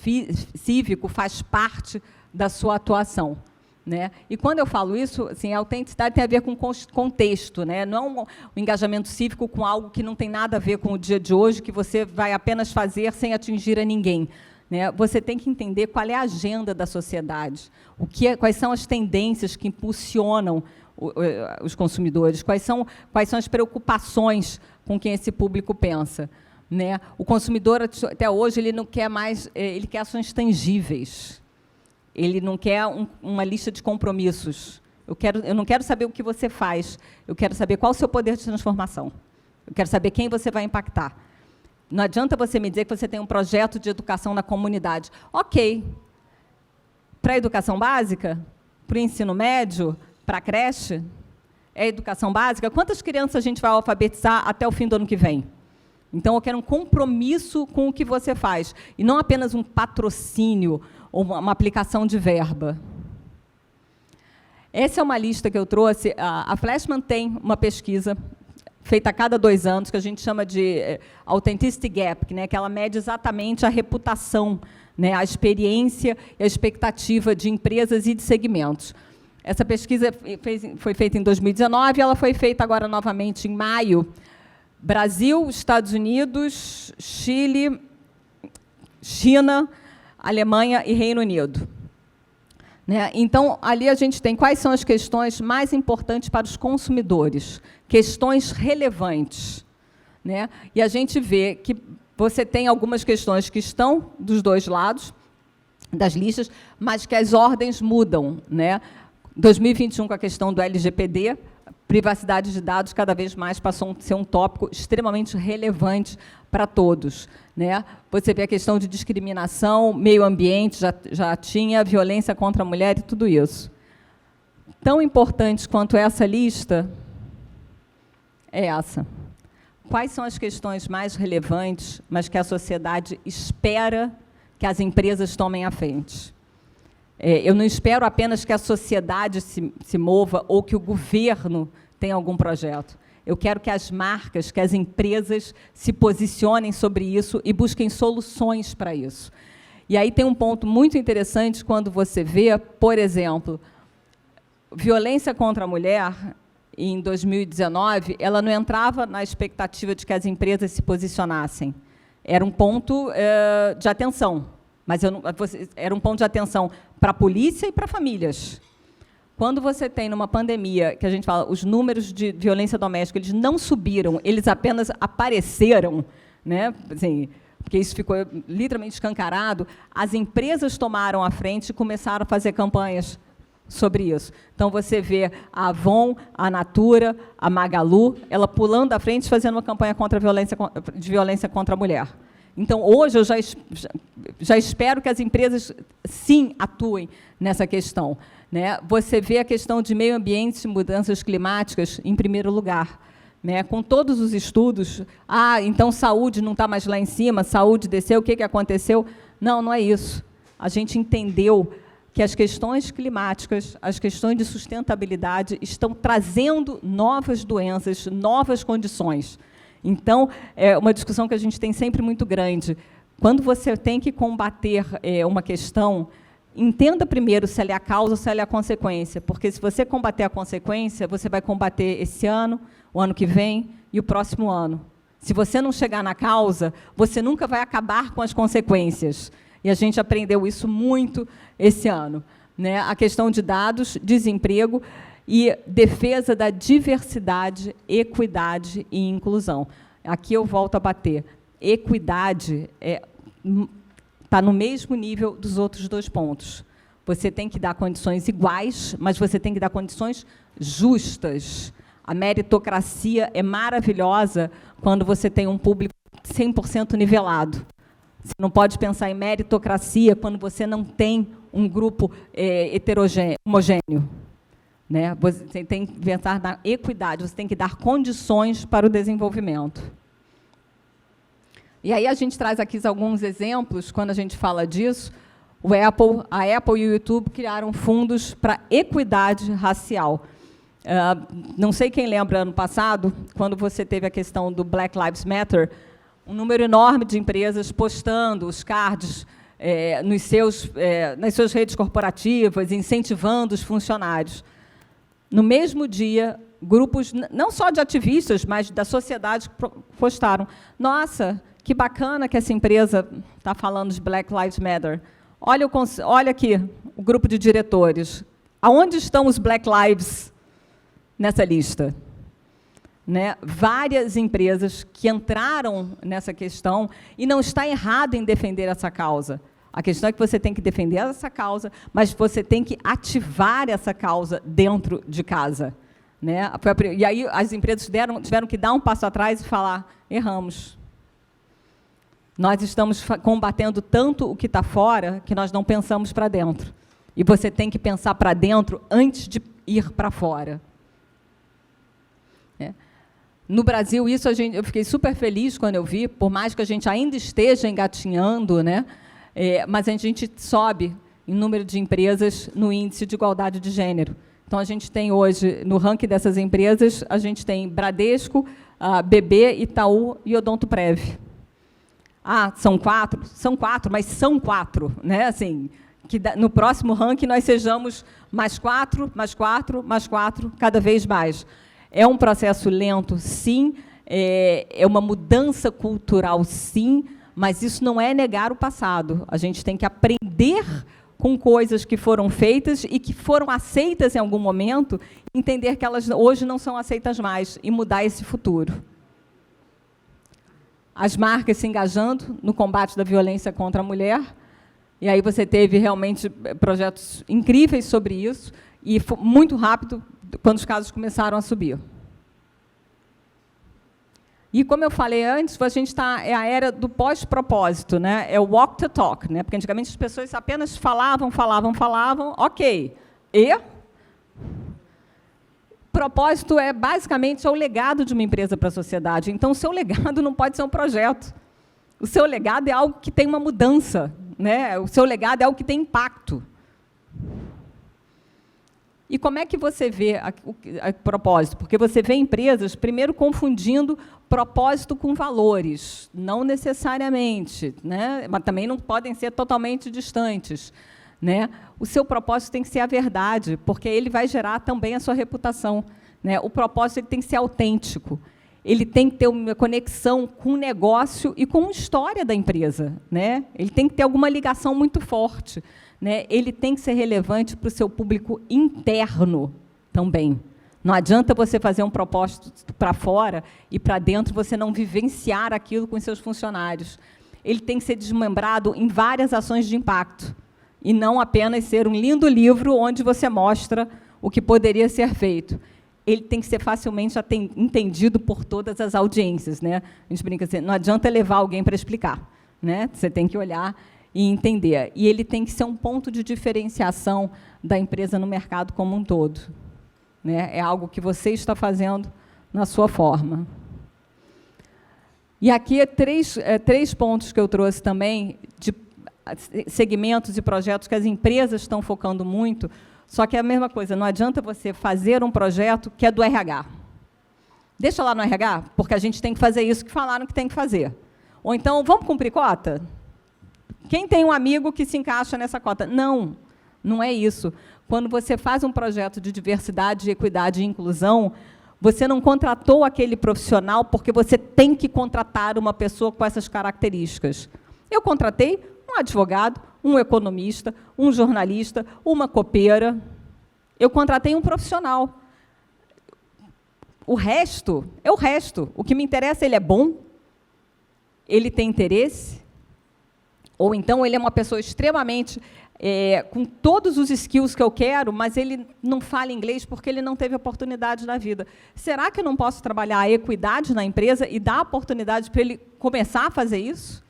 cívico faz parte da sua atuação. Né? E, quando eu falo isso, assim, a autenticidade tem a ver com contexto, né? Não o engajamento cívico com algo que não tem nada a ver com o dia de hoje, que você vai apenas fazer sem atingir a ninguém. Né? Você tem que entender qual é a agenda da sociedade, quais são as tendências que impulsionam os consumidores, quais são as preocupações com quem esse público pensa. Né? O consumidor, até hoje, ele não quer mais, ele quer ações tangíveis. Ele não quer uma lista de compromissos. Eu não quero saber o que você faz, eu quero saber qual o seu poder de transformação. Eu quero saber quem você vai impactar. Não adianta você me dizer que você tem um projeto de educação na comunidade. Ok. Para a educação básica? Para o ensino médio? Para a creche? É educação básica? Quantas crianças a gente vai alfabetizar até o fim do ano que vem? Então, eu quero um compromisso com o que você faz, e não apenas um patrocínio ou uma aplicação de verba. Essa é uma lista que eu trouxe. A Flashman tem uma pesquisa feita a cada 2 anos, que a gente chama de Authenticity Gap, né, que ela mede exatamente a reputação, né, a experiência e a expectativa de empresas e de segmentos. Essa pesquisa foi feita em 2019, ela foi feita agora novamente em maio. Brasil, Estados Unidos, Chile, China, Alemanha e Reino Unido. Né? Então, ali a gente tem quais são as questões mais importantes para os consumidores, questões relevantes. Né? E a gente vê que você tem algumas questões que estão dos dois lados das listas, mas que as ordens mudam, né? 2021, com a questão do LGPD, privacidade de dados cada vez mais passou a ser um tópico extremamente relevante para todos, né? Você vê a questão de discriminação, meio ambiente, já tinha violência contra a mulher e tudo isso. Tão importante quanto essa lista é essa. Quais são as questões mais relevantes, mas que a sociedade espera que as empresas tomem à frente? Eu não espero apenas que a sociedade se mova ou que o governo tenha algum projeto. Eu quero que as marcas, que as empresas se posicionem sobre isso e busquem soluções para isso. E aí tem um ponto muito interessante quando você vê, por exemplo, violência contra a mulher, em 2019, ela não entrava na expectativa de que as empresas se posicionassem. Era um ponto de atenção, mas era um ponto de atenção para a polícia e para famílias. Quando você tem, numa pandemia, que a gente fala, os números de violência doméstica, eles não subiram, eles apenas apareceram, né? Assim, porque isso ficou literalmente escancarado, as empresas tomaram a frente e começaram a fazer campanhas sobre isso. Então, você vê a Avon, a Natura, a Magalu, ela pulando à frente, fazendo uma campanha contra de violência contra a mulher. Então, hoje, eu já espero que as empresas, sim, atuem nessa questão, né? Você vê a questão de meio ambiente e mudanças climáticas em primeiro lugar, né? Com todos os estudos, então saúde não está mais lá em cima, saúde desceu, o que aconteceu? Não, não é isso. A gente entendeu que as questões climáticas, as questões de sustentabilidade estão trazendo novas doenças, novas condições. Então, é uma discussão que a gente tem sempre muito grande. Quando você tem que combater uma questão, entenda primeiro se ela é a causa ou se ela é a consequência, porque se você combater a consequência, você vai combater esse ano, o ano que vem e o próximo ano. Se você não chegar na causa, você nunca vai acabar com as consequências. E a gente aprendeu isso muito esse ano, né? A questão de dados, desemprego e defesa da diversidade, equidade e inclusão. Aqui eu volto a bater. Equidade está no mesmo nível dos outros dois pontos. Você tem que dar condições iguais, mas você tem que dar condições justas. A meritocracia é maravilhosa quando você tem um público 100% nivelado. Você não pode pensar em meritocracia quando você não tem um grupo homogêneo, né? Você tem que pensar na equidade, você tem que dar condições para o desenvolvimento. E aí a gente traz aqui alguns exemplos, quando a gente fala disso. A Apple e o YouTube criaram fundos para equidade racial. Não sei quem lembra, ano passado, quando você teve a questão do Black Lives Matter, um número enorme de empresas postando os cards nas suas redes corporativas, incentivando os funcionários. No mesmo dia, grupos, não só de ativistas, mas da sociedade, postaram: nossa, que bacana que essa empresa está falando de Black Lives Matter. Olha aqui, o grupo de diretores. Aonde estão os Black Lives nessa lista? Né? Várias empresas que entraram nessa questão, e não está errado em defender essa causa. A questão é que você tem que defender essa causa, mas você tem que ativar essa causa dentro de casa, né? E aí as empresas tiveram que dar um passo atrás e falar: erramos. Nós estamos combatendo tanto o que está fora que nós não pensamos para dentro. E você tem que pensar para dentro antes de ir para fora. No Brasil, isso eu fiquei super feliz quando eu vi, por mais que a gente ainda esteja engatinhando, né? Mas a gente sobe em número de empresas no índice de igualdade de gênero. Então, a gente tem hoje, no ranking dessas empresas, a gente tem Bradesco, BB, Itaú e Odontoprev. São 4? São 4, mas são 4. Né? Assim, que no próximo ranking nós sejamos mais 4, mais 4, mais 4, cada vez mais. É um processo lento, sim, é uma mudança cultural, sim, mas isso não é negar o passado. A gente tem que aprender com coisas que foram feitas e que foram aceitas em algum momento, entender que elas hoje não são aceitas mais e mudar esse futuro. as marcas se engajando no combate da violência contra a mulher. E aí você teve realmente projetos incríveis sobre isso, e foi muito rápido quando os casos começaram a subir. E, como eu falei antes, a gente é a era do pós-propósito, né? É o walk the talk, né? Porque antigamente as pessoas apenas falavam, ok. E propósito é basicamente o legado de uma empresa para a sociedade. Então, o seu legado não pode ser um projeto. O seu legado é algo que tem uma mudança, né? O seu legado é algo que tem impacto. E como é que você vê a propósito? Porque você vê empresas, primeiro, confundindo propósito com valores. Não necessariamente, né? Mas também não podem ser totalmente distantes, né? O seu propósito tem que ser a verdade, porque ele vai gerar também a sua reputação, né? O propósito ele tem que ser autêntico. Ele tem que ter uma conexão com o negócio e com a história da empresa, né? Ele tem que ter alguma ligação muito forte, né? Ele tem que ser relevante para o seu público interno também. Não adianta você fazer um propósito para fora e para dentro você não vivenciar aquilo com seus funcionários. Ele tem que ser desmembrado em várias ações de impacto, e não apenas ser um lindo livro onde você mostra o que poderia ser feito. Ele tem que ser facilmente entendido por todas as audiências, né? A gente brinca assim, não adianta levar alguém para explicar, né? Você tem que olhar e entender. E ele tem que ser um ponto de diferenciação da empresa no mercado como um todo, né? É algo que você está fazendo na sua forma. E aqui três pontos que eu trouxe também, de segmentos e projetos que as empresas estão focando muito. Só que é a mesma coisa, não adianta você fazer um projeto que é do RH. Deixa lá no RH, porque a gente tem que fazer isso que falaram que tem que fazer. Ou então, vamos cumprir cota? Quem tem um amigo que se encaixa nessa cota? Não, não é isso. Quando você faz um projeto de diversidade, equidade e inclusão, você não contratou aquele profissional porque você tem que contratar uma pessoa com essas características. Eu contratei um advogado, um economista, um jornalista, uma copeira. Eu contratei um profissional. O resto é o resto. O que me interessa, ele é bom, ele tem interesse, ou então ele é uma pessoa extremamente, com todos os skills que eu quero, mas ele não fala inglês porque ele não teve oportunidade na vida. Será que eu não posso trabalhar a equidade na empresa e dar oportunidade para ele começar a fazer isso?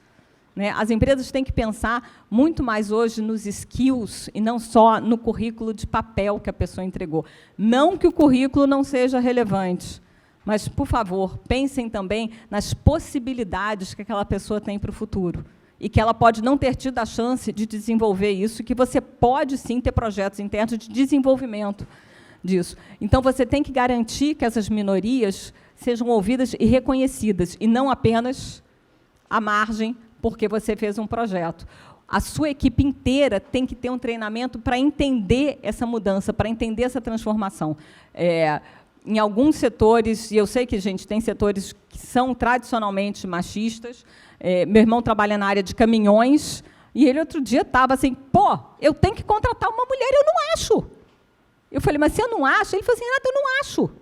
Né? As empresas têm que pensar muito mais hoje nos skills e não só no currículo de papel que a pessoa entregou. Não que o currículo não seja relevante, mas, por favor, pensem também nas possibilidades que aquela pessoa tem para o futuro e que ela pode não ter tido a chance de desenvolver isso, que você pode, sim, ter projetos internos de desenvolvimento disso. Então, você tem que garantir que essas minorias sejam ouvidas e reconhecidas, e não apenas à margem porque você fez um projeto. A sua equipe inteira tem que ter um treinamento para entender essa mudança, para entender essa transformação. Em alguns setores, e eu sei que, gente, tem setores que são tradicionalmente machistas. Meu irmão trabalha na área de caminhões, e ele outro dia estava assim, pô, eu tenho que contratar uma mulher, eu não acho. Eu falei, mas você não acha? Ele falou assim, Renata,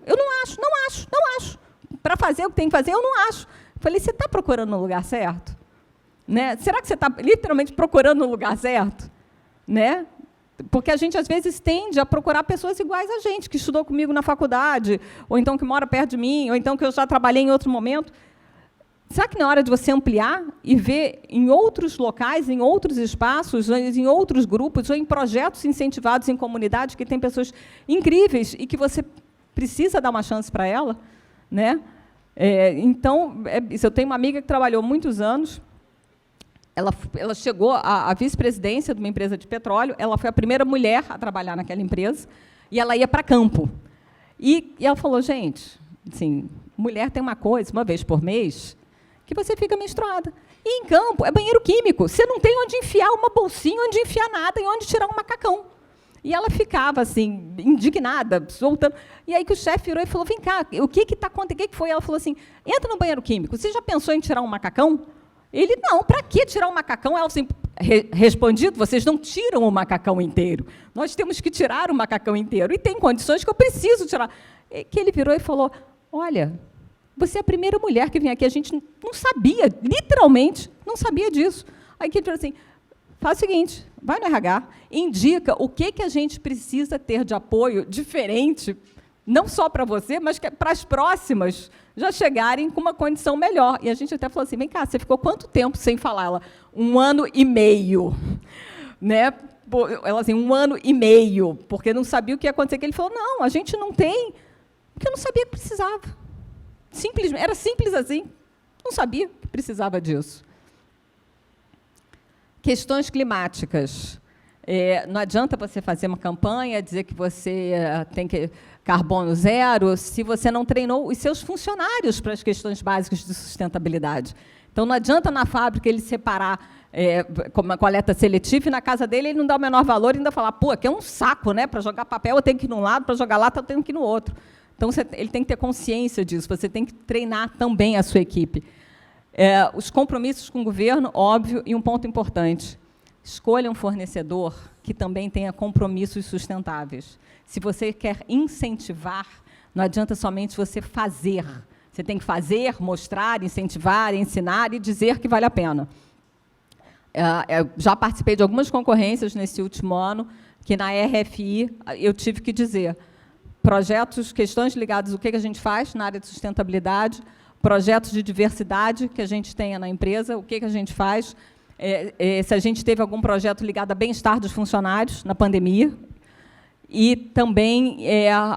eu não acho. Para fazer o que tem que fazer, eu não acho. Eu falei, você está procurando no lugar certo? Né? Será que você está literalmente procurando no lugar certo? Né? Porque a gente, às vezes, tende a procurar pessoas iguais a gente, que estudou comigo na faculdade, ou então que mora perto de mim, ou então que eu já trabalhei em outro momento. Será que não é hora de você ampliar e ver em outros locais, em outros espaços, em outros grupos, ou em projetos incentivados em comunidades que tem pessoas incríveis e que você precisa dar uma chance para ela? Né? Então, eu tenho uma amiga que trabalhou muitos anos. Ela chegou à vice-presidência de uma empresa de petróleo, ela foi a primeira mulher a trabalhar naquela empresa, e ela ia para campo. E ela falou, gente, assim, mulher tem uma coisa, uma vez por mês, que você fica menstruada. E em campo é banheiro químico, você não tem onde enfiar uma bolsinha, onde enfiar nada, e onde tirar um macacão. E ela ficava, assim, indignada, soltando. E aí que o chefe virou e falou, vem cá, o que está acontecendo? O que foi? Ela falou assim, entra no banheiro químico, você já pensou em tirar um macacão? Ele, não, para que tirar um macacão? Ela assim, respondido, vocês não tiram o macacão inteiro. Nós temos que tirar o macacão inteiro. E tem condições que eu preciso tirar. Que ele virou e falou, olha, Você é a primeira mulher que vem aqui, a gente não sabia, literalmente, não sabia disso. Aí que ele falou assim, faz o seguinte, vai no RH, indica o que a gente precisa ter de apoio diferente, não só para você, mas para as próximas já chegarem com uma condição melhor. E a gente até falou assim, vem cá, você ficou quanto tempo sem falar? Ela, 1 ano e meio. Né? Ela assim, 1 ano e meio, porque não sabia o que ia acontecer. Que ele falou, não, a gente não tem, porque eu não sabia que precisava. Simplesmente, era simples assim, não sabia que precisava disso. Questões climáticas. Não adianta você fazer uma campanha, dizer que você tem carbono zero, se você não treinou os seus funcionários para as questões básicas de sustentabilidade. Então, não adianta na fábrica ele separar como uma coleta seletiva e na casa dele ele não dá o menor valor e ainda falar, pô, aqui é um saco, né? Para jogar papel eu tenho que ir num lado, para jogar lata eu tenho que ir no outro. Então, ele tem que ter consciência disso, você tem que treinar também a sua equipe. Os compromissos com o governo, óbvio, e um ponto importante, escolha um fornecedor que também tenha compromissos sustentáveis. Se você quer incentivar, não adianta somente você fazer. Você tem que fazer, mostrar, incentivar, ensinar e dizer que vale a pena. Já participei de algumas concorrências nesse último ano, que na RFI eu tive que dizer projetos, questões ligadas ao que a gente faz na área de sustentabilidade, projetos de diversidade que a gente tenha na empresa, o que a gente faz, se a gente teve algum projeto ligado a bem-estar dos funcionários na pandemia, e também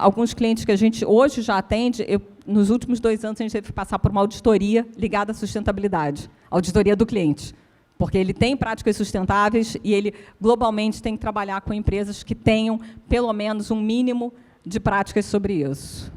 alguns clientes que a gente hoje já atende, nos últimos 2 anos a gente teve que passar por uma auditoria ligada à sustentabilidade, auditoria do cliente, porque ele tem práticas sustentáveis e ele globalmente tem que trabalhar com empresas que tenham pelo menos um mínimo de práticas sobre isso.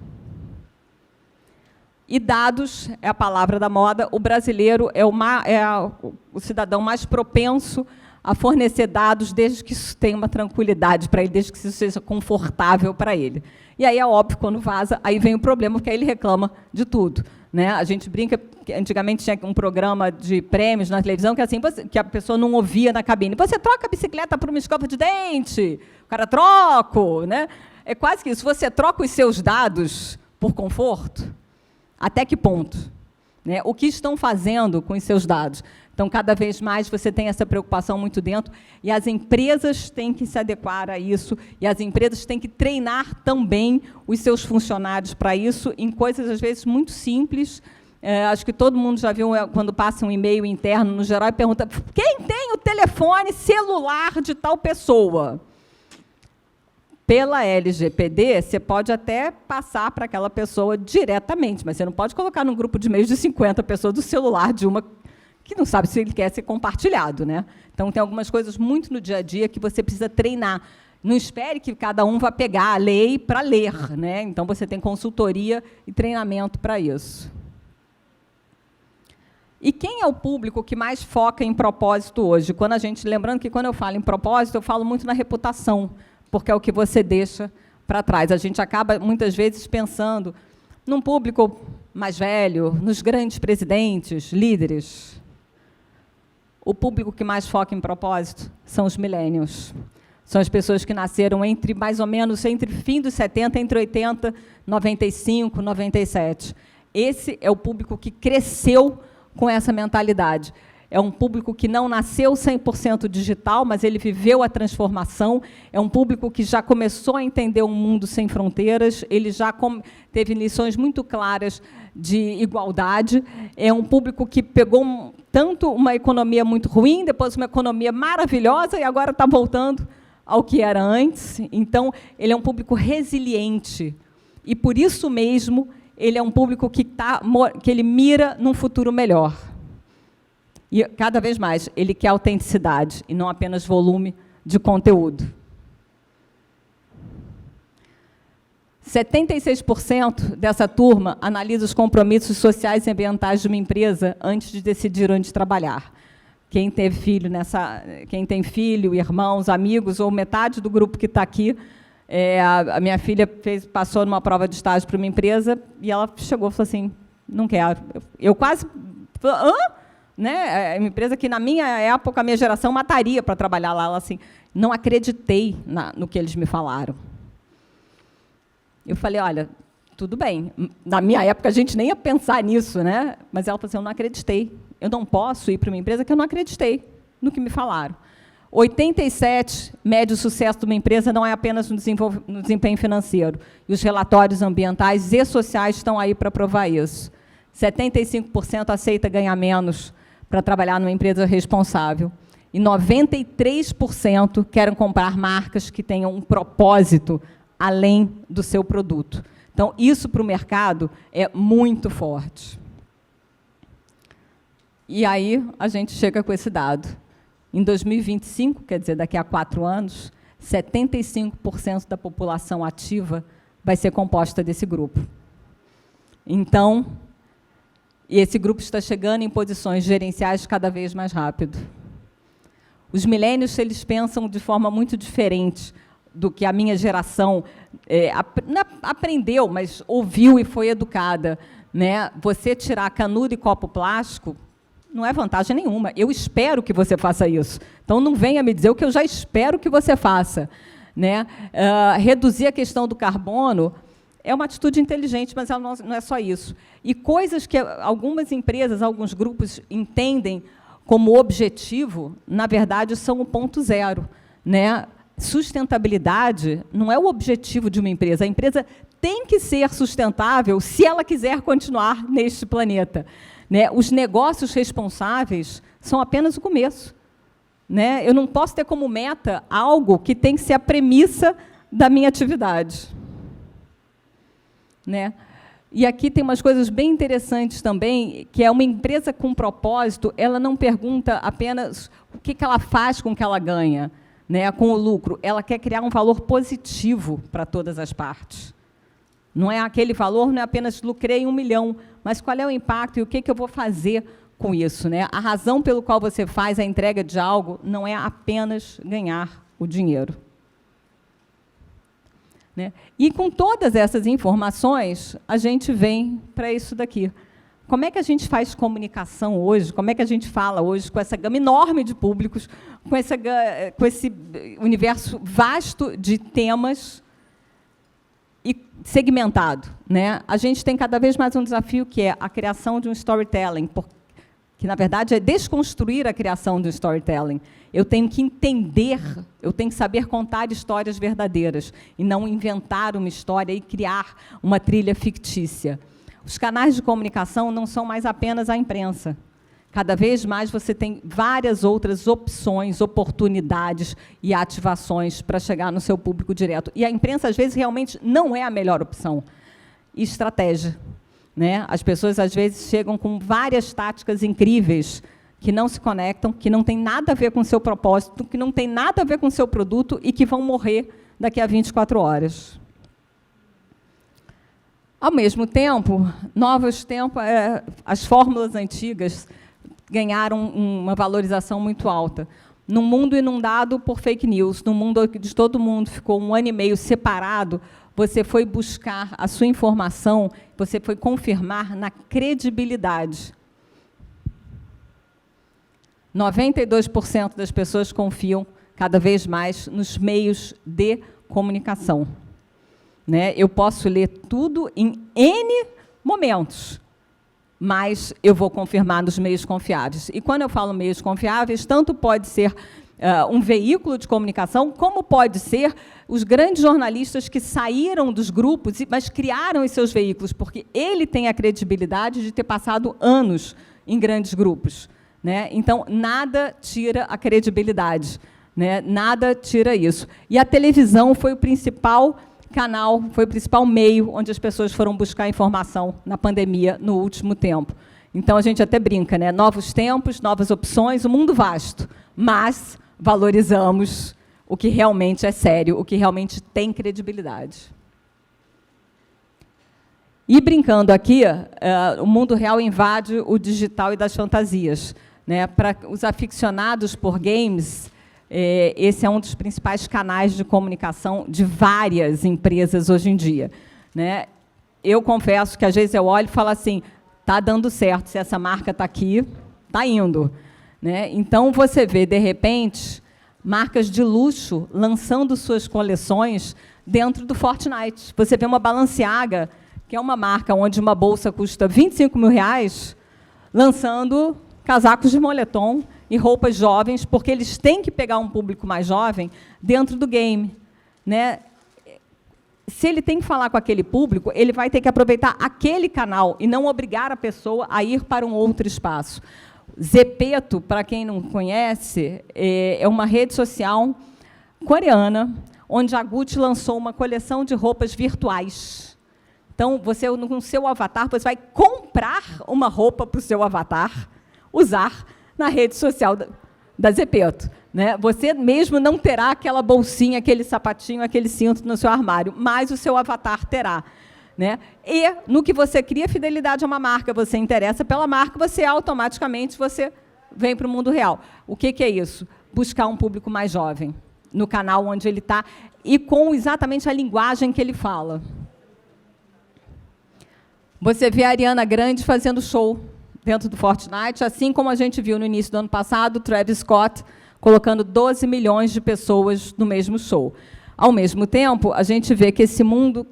E dados é a palavra da moda. O brasileiro é o cidadão mais propenso a fornecer dados desde que isso tenha uma tranquilidade para ele, desde que isso seja confortável para ele. E aí é óbvio, quando vaza, aí vem o problema, porque aí ele reclama de tudo. Né? A gente brinca que antigamente tinha um programa de prêmios na televisão que, assim, que a pessoa não ouvia na cabine. Você troca a bicicleta por uma escova de dente? O cara troca, né? É quase que isso. Você troca os seus dados por conforto? Até que ponto? Né? O que estão fazendo com os seus dados? Então, cada vez mais você tem essa preocupação muito dentro, e as empresas têm que se adequar a isso, e as empresas têm que treinar também os seus funcionários para isso, em coisas, às vezes, muito simples. Acho que todo mundo já viu, quando passa um e-mail interno, no geral, e pergunta, quem tem o telefone celular de tal pessoa? Pela LGPD, você pode até passar para aquela pessoa diretamente, mas você não pode colocar num grupo de e-mails de 50 pessoas do celular de uma que não sabe se ele quer ser compartilhado. Né? Então, tem algumas coisas muito no dia a dia que você precisa treinar. Não espere que cada um vá pegar a lei para ler. Né? Então, você tem consultoria e treinamento para isso. E quem é o público que mais foca em propósito hoje? Lembrando que, quando eu falo em propósito, eu falo muito na reputação, porque é o que você deixa para trás. A gente acaba, muitas vezes, pensando num público mais velho, nos grandes presidentes, líderes. O público que mais foca em propósito são os millennials. São as pessoas que nasceram mais ou menos entre fim dos 70, entre 80, 95, 97. Esse é o público que cresceu com essa mentalidade. É um público que não nasceu 100% digital, mas ele viveu a transformação. É um público que já começou a entender um mundo sem fronteiras, ele já teve lições muito claras de igualdade. É um público que pegou tanto uma economia muito ruim, depois uma economia maravilhosa, e agora está voltando ao que era antes. Então, ele é um público resiliente. E, por isso mesmo, ele é um público que ele mira num futuro melhor. E, cada vez mais, ele quer autenticidade, e não apenas volume de conteúdo. 76% dessa turma analisa os compromissos sociais e ambientais de uma empresa antes de decidir onde trabalhar. Quem tem filho, irmãos, amigos, ou metade do grupo que está aqui, a minha filha passou numa prova de estágio para uma empresa, e ela chegou e falou assim, não quero. Eu quase... Hã? Né? É uma empresa que, na minha época, a minha geração mataria para trabalhar lá. Ela, assim, não acreditei no que eles me falaram. Eu falei, olha, tudo bem. Na minha época, a gente nem ia pensar nisso, né? Mas ela falou assim, eu não acreditei. Eu não posso ir para uma empresa que eu não acreditei no que me falaram. 87, médio sucesso de uma empresa não é apenas no desempenho financeiro. E os relatórios ambientais e sociais estão aí para provar isso. 75% aceita ganhar menos para trabalhar numa empresa responsável. E 93% querem comprar marcas que tenham um propósito além do seu produto. Então, isso para o mercado é muito forte. E aí a gente chega com esse dado. Em 2025, quer dizer, daqui a 4 anos, 75% da população ativa vai ser composta desse grupo. Então, esse grupo está chegando em posições gerenciais cada vez mais rápido. Os millennials, eles pensam de forma muito diferente do que a minha geração aprendeu, mas ouviu e foi educada, né? Você tirar canudo e copo plástico não é vantagem nenhuma. Eu espero que você faça isso. Então, não venha me dizer o que eu já espero que você faça, né? Reduzir a questão do carbono é uma atitude inteligente, mas ela não é só isso. E coisas que algumas empresas, alguns grupos entendem como objetivo, na verdade, são o ponto zero, né? Sustentabilidade não é o objetivo de uma empresa. A empresa tem que ser sustentável se ela quiser continuar neste planeta, né? Os negócios responsáveis são apenas o começo, né? Eu não posso ter como meta algo que tem que ser a premissa da minha atividade, né? E aqui tem umas coisas bem interessantes também, que é uma empresa com propósito, ela não pergunta apenas o que ela faz com o que ela ganha, né, com o lucro. Ela quer criar um valor positivo para todas as partes. Não é aquele valor, não é apenas lucrei 1 milhão, mas qual é o impacto e o que eu vou fazer com isso, né? A razão pelo qual você faz a entrega de algo não é apenas ganhar o dinheiro. Né? E, com todas essas informações, a gente vem para isso daqui. Como é que a gente faz comunicação hoje? Como é que a gente fala hoje com essa gama enorme de públicos, com esse universo vasto de temas e segmentado, né? A gente tem cada vez mais um desafio, que é a criação de um storytelling, que, na verdade, é desconstruir a criação de um storytelling. Eu tenho que entender, eu tenho que saber contar histórias verdadeiras, e não inventar uma história e criar uma trilha fictícia. Os canais de comunicação não são mais apenas a imprensa. Cada vez mais você tem várias outras opções, oportunidades e ativações para chegar no seu público direto. E a imprensa, às vezes, realmente não é a melhor opção. E estratégia, né? As pessoas, às vezes, chegam com várias táticas incríveis que não se conectam, que não tem nada a ver com o seu propósito, que não tem nada a ver com o seu produto e que vão morrer daqui a 24 horas. Ao mesmo tempo, as fórmulas antigas ganharam uma valorização muito alta. Num mundo inundado por fake news, num mundo onde todo mundo ficou 1 ano e meio separado, você foi buscar a sua informação, você foi confirmar na credibilidade. 92% das pessoas confiam cada vez mais nos meios de comunicação, né? Eu posso ler tudo em N momentos, mas eu vou confirmar nos meios confiáveis. E, quando eu falo meios confiáveis, tanto pode ser um veículo de comunicação, como pode ser os grandes jornalistas que saíram dos grupos, mas criaram os seus veículos, porque ele tem a credibilidade de ter passado anos em grandes grupos, né? Então, nada tira a credibilidade, né? Nada tira isso. E a televisão foi o principal canal, foi o principal meio onde as pessoas foram buscar informação na pandemia, no último tempo. Então, a gente até brinca, né? Novos tempos, novas opções, o mundo vasto, mas valorizamos o que realmente é sério, o que realmente tem credibilidade. E, brincando aqui, o mundo real invade o digital e das fantasias, né? Para os aficionados por games, esse é um dos principais canais de comunicação de várias empresas hoje em dia, né? Eu confesso que, às vezes, eu olho e falo assim, está dando certo, se essa marca está aqui, está indo, né? Então, você vê, de repente, marcas de luxo lançando suas coleções dentro do Fortnite. Você vê uma Balenciaga que é uma marca onde uma bolsa custa R$25 mil, lançando casacos de moletom e roupas jovens, porque eles têm que pegar um público mais jovem dentro do game, né? Se ele tem que falar com aquele público, ele vai ter que aproveitar aquele canal e não obrigar a pessoa a ir para um outro espaço. Zepeto, para quem não conhece, é uma rede social coreana, onde a Gucci lançou uma coleção de roupas virtuais. Então, você, com o seu avatar, você vai comprar uma roupa para o seu avatar, usar na rede social da Zepeto. Né? Você mesmo não terá aquela bolsinha, aquele sapatinho, aquele cinto no seu armário, mas o seu avatar terá. Né? E, no que você cria fidelidade a uma marca, você interessa pela marca, você automaticamente vem para o mundo real. O que é isso? Buscar um público mais jovem, no canal onde ele está, e com exatamente a linguagem que ele fala. Você vê a Ariana Grande fazendo show dentro do Fortnite, assim como a gente viu no início do ano passado, o Travis Scott colocando 12 milhões de pessoas no mesmo show. Ao mesmo tempo, a gente vê que esse mundo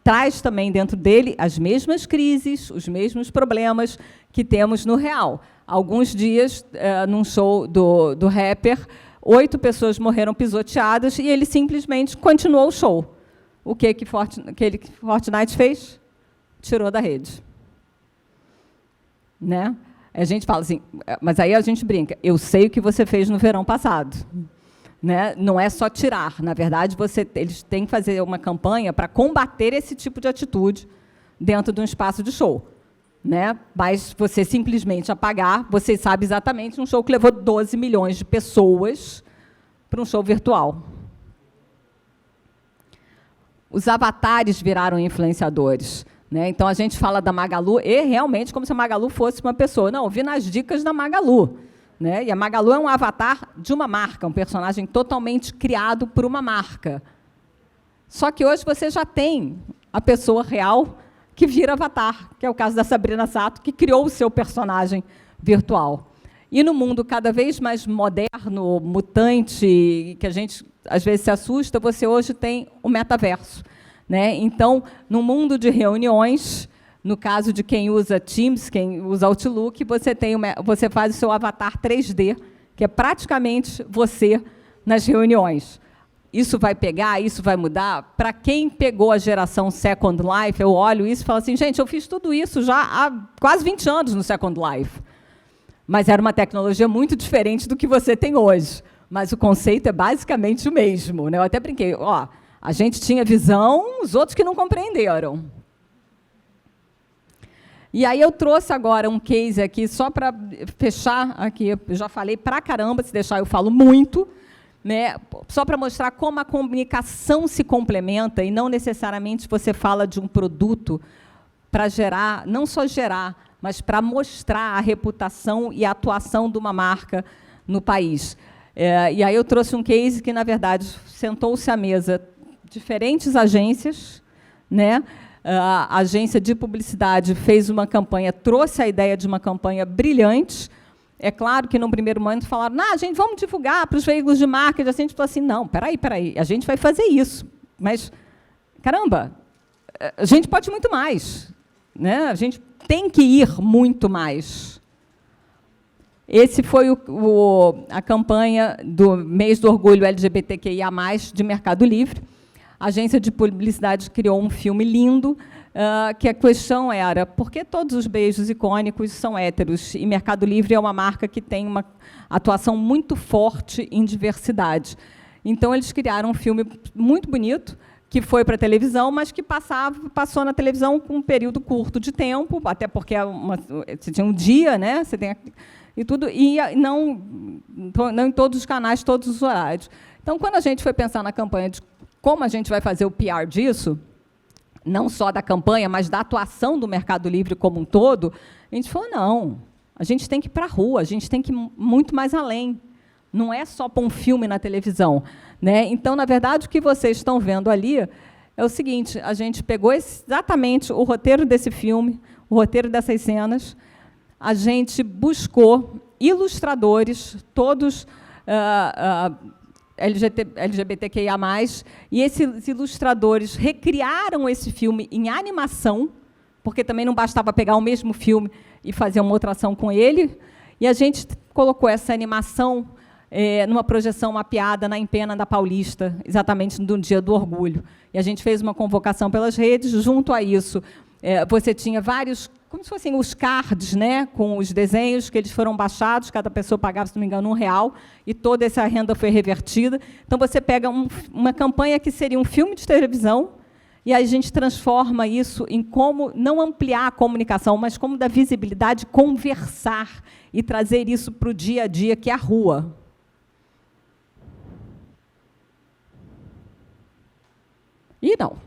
traz também dentro dele as mesmas crises, os mesmos problemas que temos no real. Alguns dias, num show do rapper, 8 pessoas morreram pisoteadas e ele simplesmente continuou o show. O que Fortnite fez? Tirou da rede. Né? A gente fala assim, mas aí a gente brinca, eu sei o que você fez no verão passado. Né? Não é só tirar, na verdade, eles têm que fazer uma campanha para combater esse tipo de atitude dentro de um espaço de show. Né? Mas você simplesmente apagar, você sabe exatamente um show que levou 12 milhões de pessoas para um show virtual. Os avatares viraram influenciadores. Né? Então, a gente fala da Magalu, e realmente como se a Magalu fosse uma pessoa. Não, eu vi nas dicas da Magalu. Né? E a Magalu é um avatar de uma marca, um personagem totalmente criado por uma marca. Só que hoje você já tem a pessoa real que vira avatar, que é o caso da Sabrina Sato, que criou o seu personagem virtual. E no mundo cada vez mais moderno, mutante, que a gente às vezes se assusta, você hoje tem o metaverso. Né? Então, no mundo de reuniões, no caso de quem usa Teams, quem usa Outlook, você faz o seu avatar 3D, que é praticamente você nas reuniões. Isso vai pegar, isso vai mudar? Para quem pegou a geração Second Life, eu olho isso e falo assim, gente, eu fiz tudo isso já há quase 20 anos no Second Life. Mas era uma tecnologia muito diferente do que você tem hoje. Mas o conceito é basicamente o mesmo. Né? Eu até brinquei, ó, a gente tinha visão, os outros que não compreenderam. E aí eu trouxe agora um case aqui, só para fechar aqui, eu já falei pra caramba, se deixar eu falo muito, né? Só para mostrar como a comunicação se complementa e não necessariamente você fala de um produto para gerar, não só gerar, mas para mostrar a reputação e a atuação de uma marca no país. E aí eu trouxe um case que, na verdade, sentou-se à mesa diferentes agências, né? A agência de publicidade fez uma campanha, trouxe a ideia de uma campanha brilhante. É claro que, no primeiro momento, falaram, gente, vamos divulgar para os veículos de marketing. A gente falou assim, não, peraí, a gente vai fazer isso. Mas, caramba, a gente pode muito mais. Né? A gente tem que ir muito mais. Esse foi a campanha do mês do orgulho LGBTQIA+, de Mercado Livre. A agência de publicidade criou um filme lindo, que a questão era por que todos os beijos icônicos são héteros? E Mercado Livre é uma marca que tem uma atuação muito forte em diversidade. Então, eles criaram um filme muito bonito, que foi para a televisão, mas que passou na televisão com um período curto de tempo, até porque você tinha um dia, né? Você tem e tudo, e não em todos os canais, todos os horários. Então, quando a gente foi pensar na campanha de como a gente vai fazer o PR disso, não só da campanha, mas da atuação do Mercado Livre como um todo, a gente falou, não, a gente tem que ir para a rua, a gente tem que ir muito mais além. Não é só pôr um filme na televisão. Né? Então, na verdade, o que vocês estão vendo ali é o seguinte, a gente pegou exatamente o roteiro desse filme, o roteiro dessas cenas, a gente buscou ilustradores, todos LGBTQIA+, e esses ilustradores recriaram esse filme em animação, porque também não bastava pegar o mesmo filme e fazer uma outra ação com ele, e a gente colocou essa animação numa projeção mapeada na Empena da Paulista, exatamente no Dia do Orgulho. E a gente fez uma convocação pelas redes. Junto a isso, você tinha vários, como se fossem os cards, né, com os desenhos que eles foram baixados, cada pessoa pagava, se não me engano, R$1, e toda essa renda foi revertida. Então, você pega uma campanha que seria um filme de televisão, e aí a gente transforma isso em como não ampliar a comunicação, mas como dar visibilidade, conversar e trazer isso para o dia a dia, que é a rua. E não.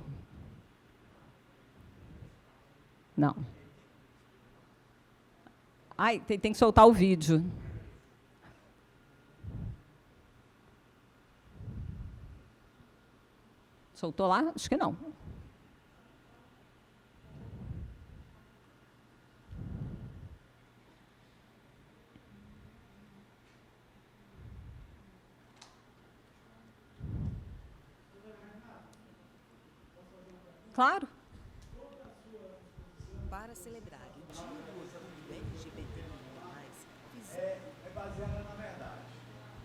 Não. Ai, tem que soltar o vídeo. Soltou lá? Acho que não. Claro. Para celebrar o Dia do Orgulho LGBT+, é baseada na verdade.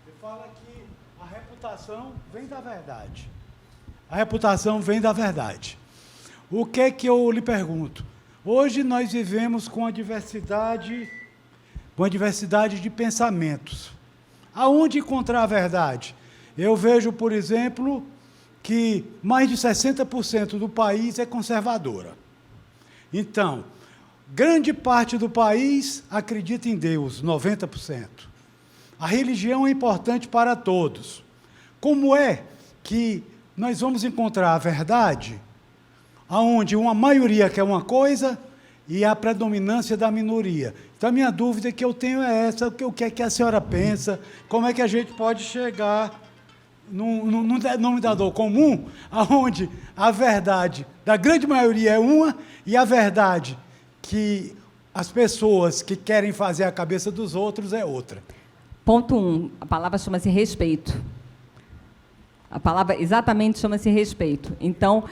Você fala que a reputação vem da verdade. A reputação vem da verdade. O que é que eu lhe pergunto? Hoje nós vivemos com a diversidade de pensamentos. Aonde encontrar a verdade? Eu vejo, por exemplo, que mais de 60% do país é conservadora. Então, grande parte do país acredita em Deus, 90%. A religião é importante para todos. Como é que nós vamos encontrar a verdade onde uma maioria quer uma coisa e a predominância da minoria? Então, a minha dúvida que eu tenho é essa: o que é que a senhora pensa? Como é que a gente pode chegar num denominador comum, onde a verdade da grande maioria é uma e a verdade que as pessoas que querem fazer a cabeça dos outros é outra? Ponto 1, a palavra chama-se respeito. A palavra exatamente chama-se respeito. Então,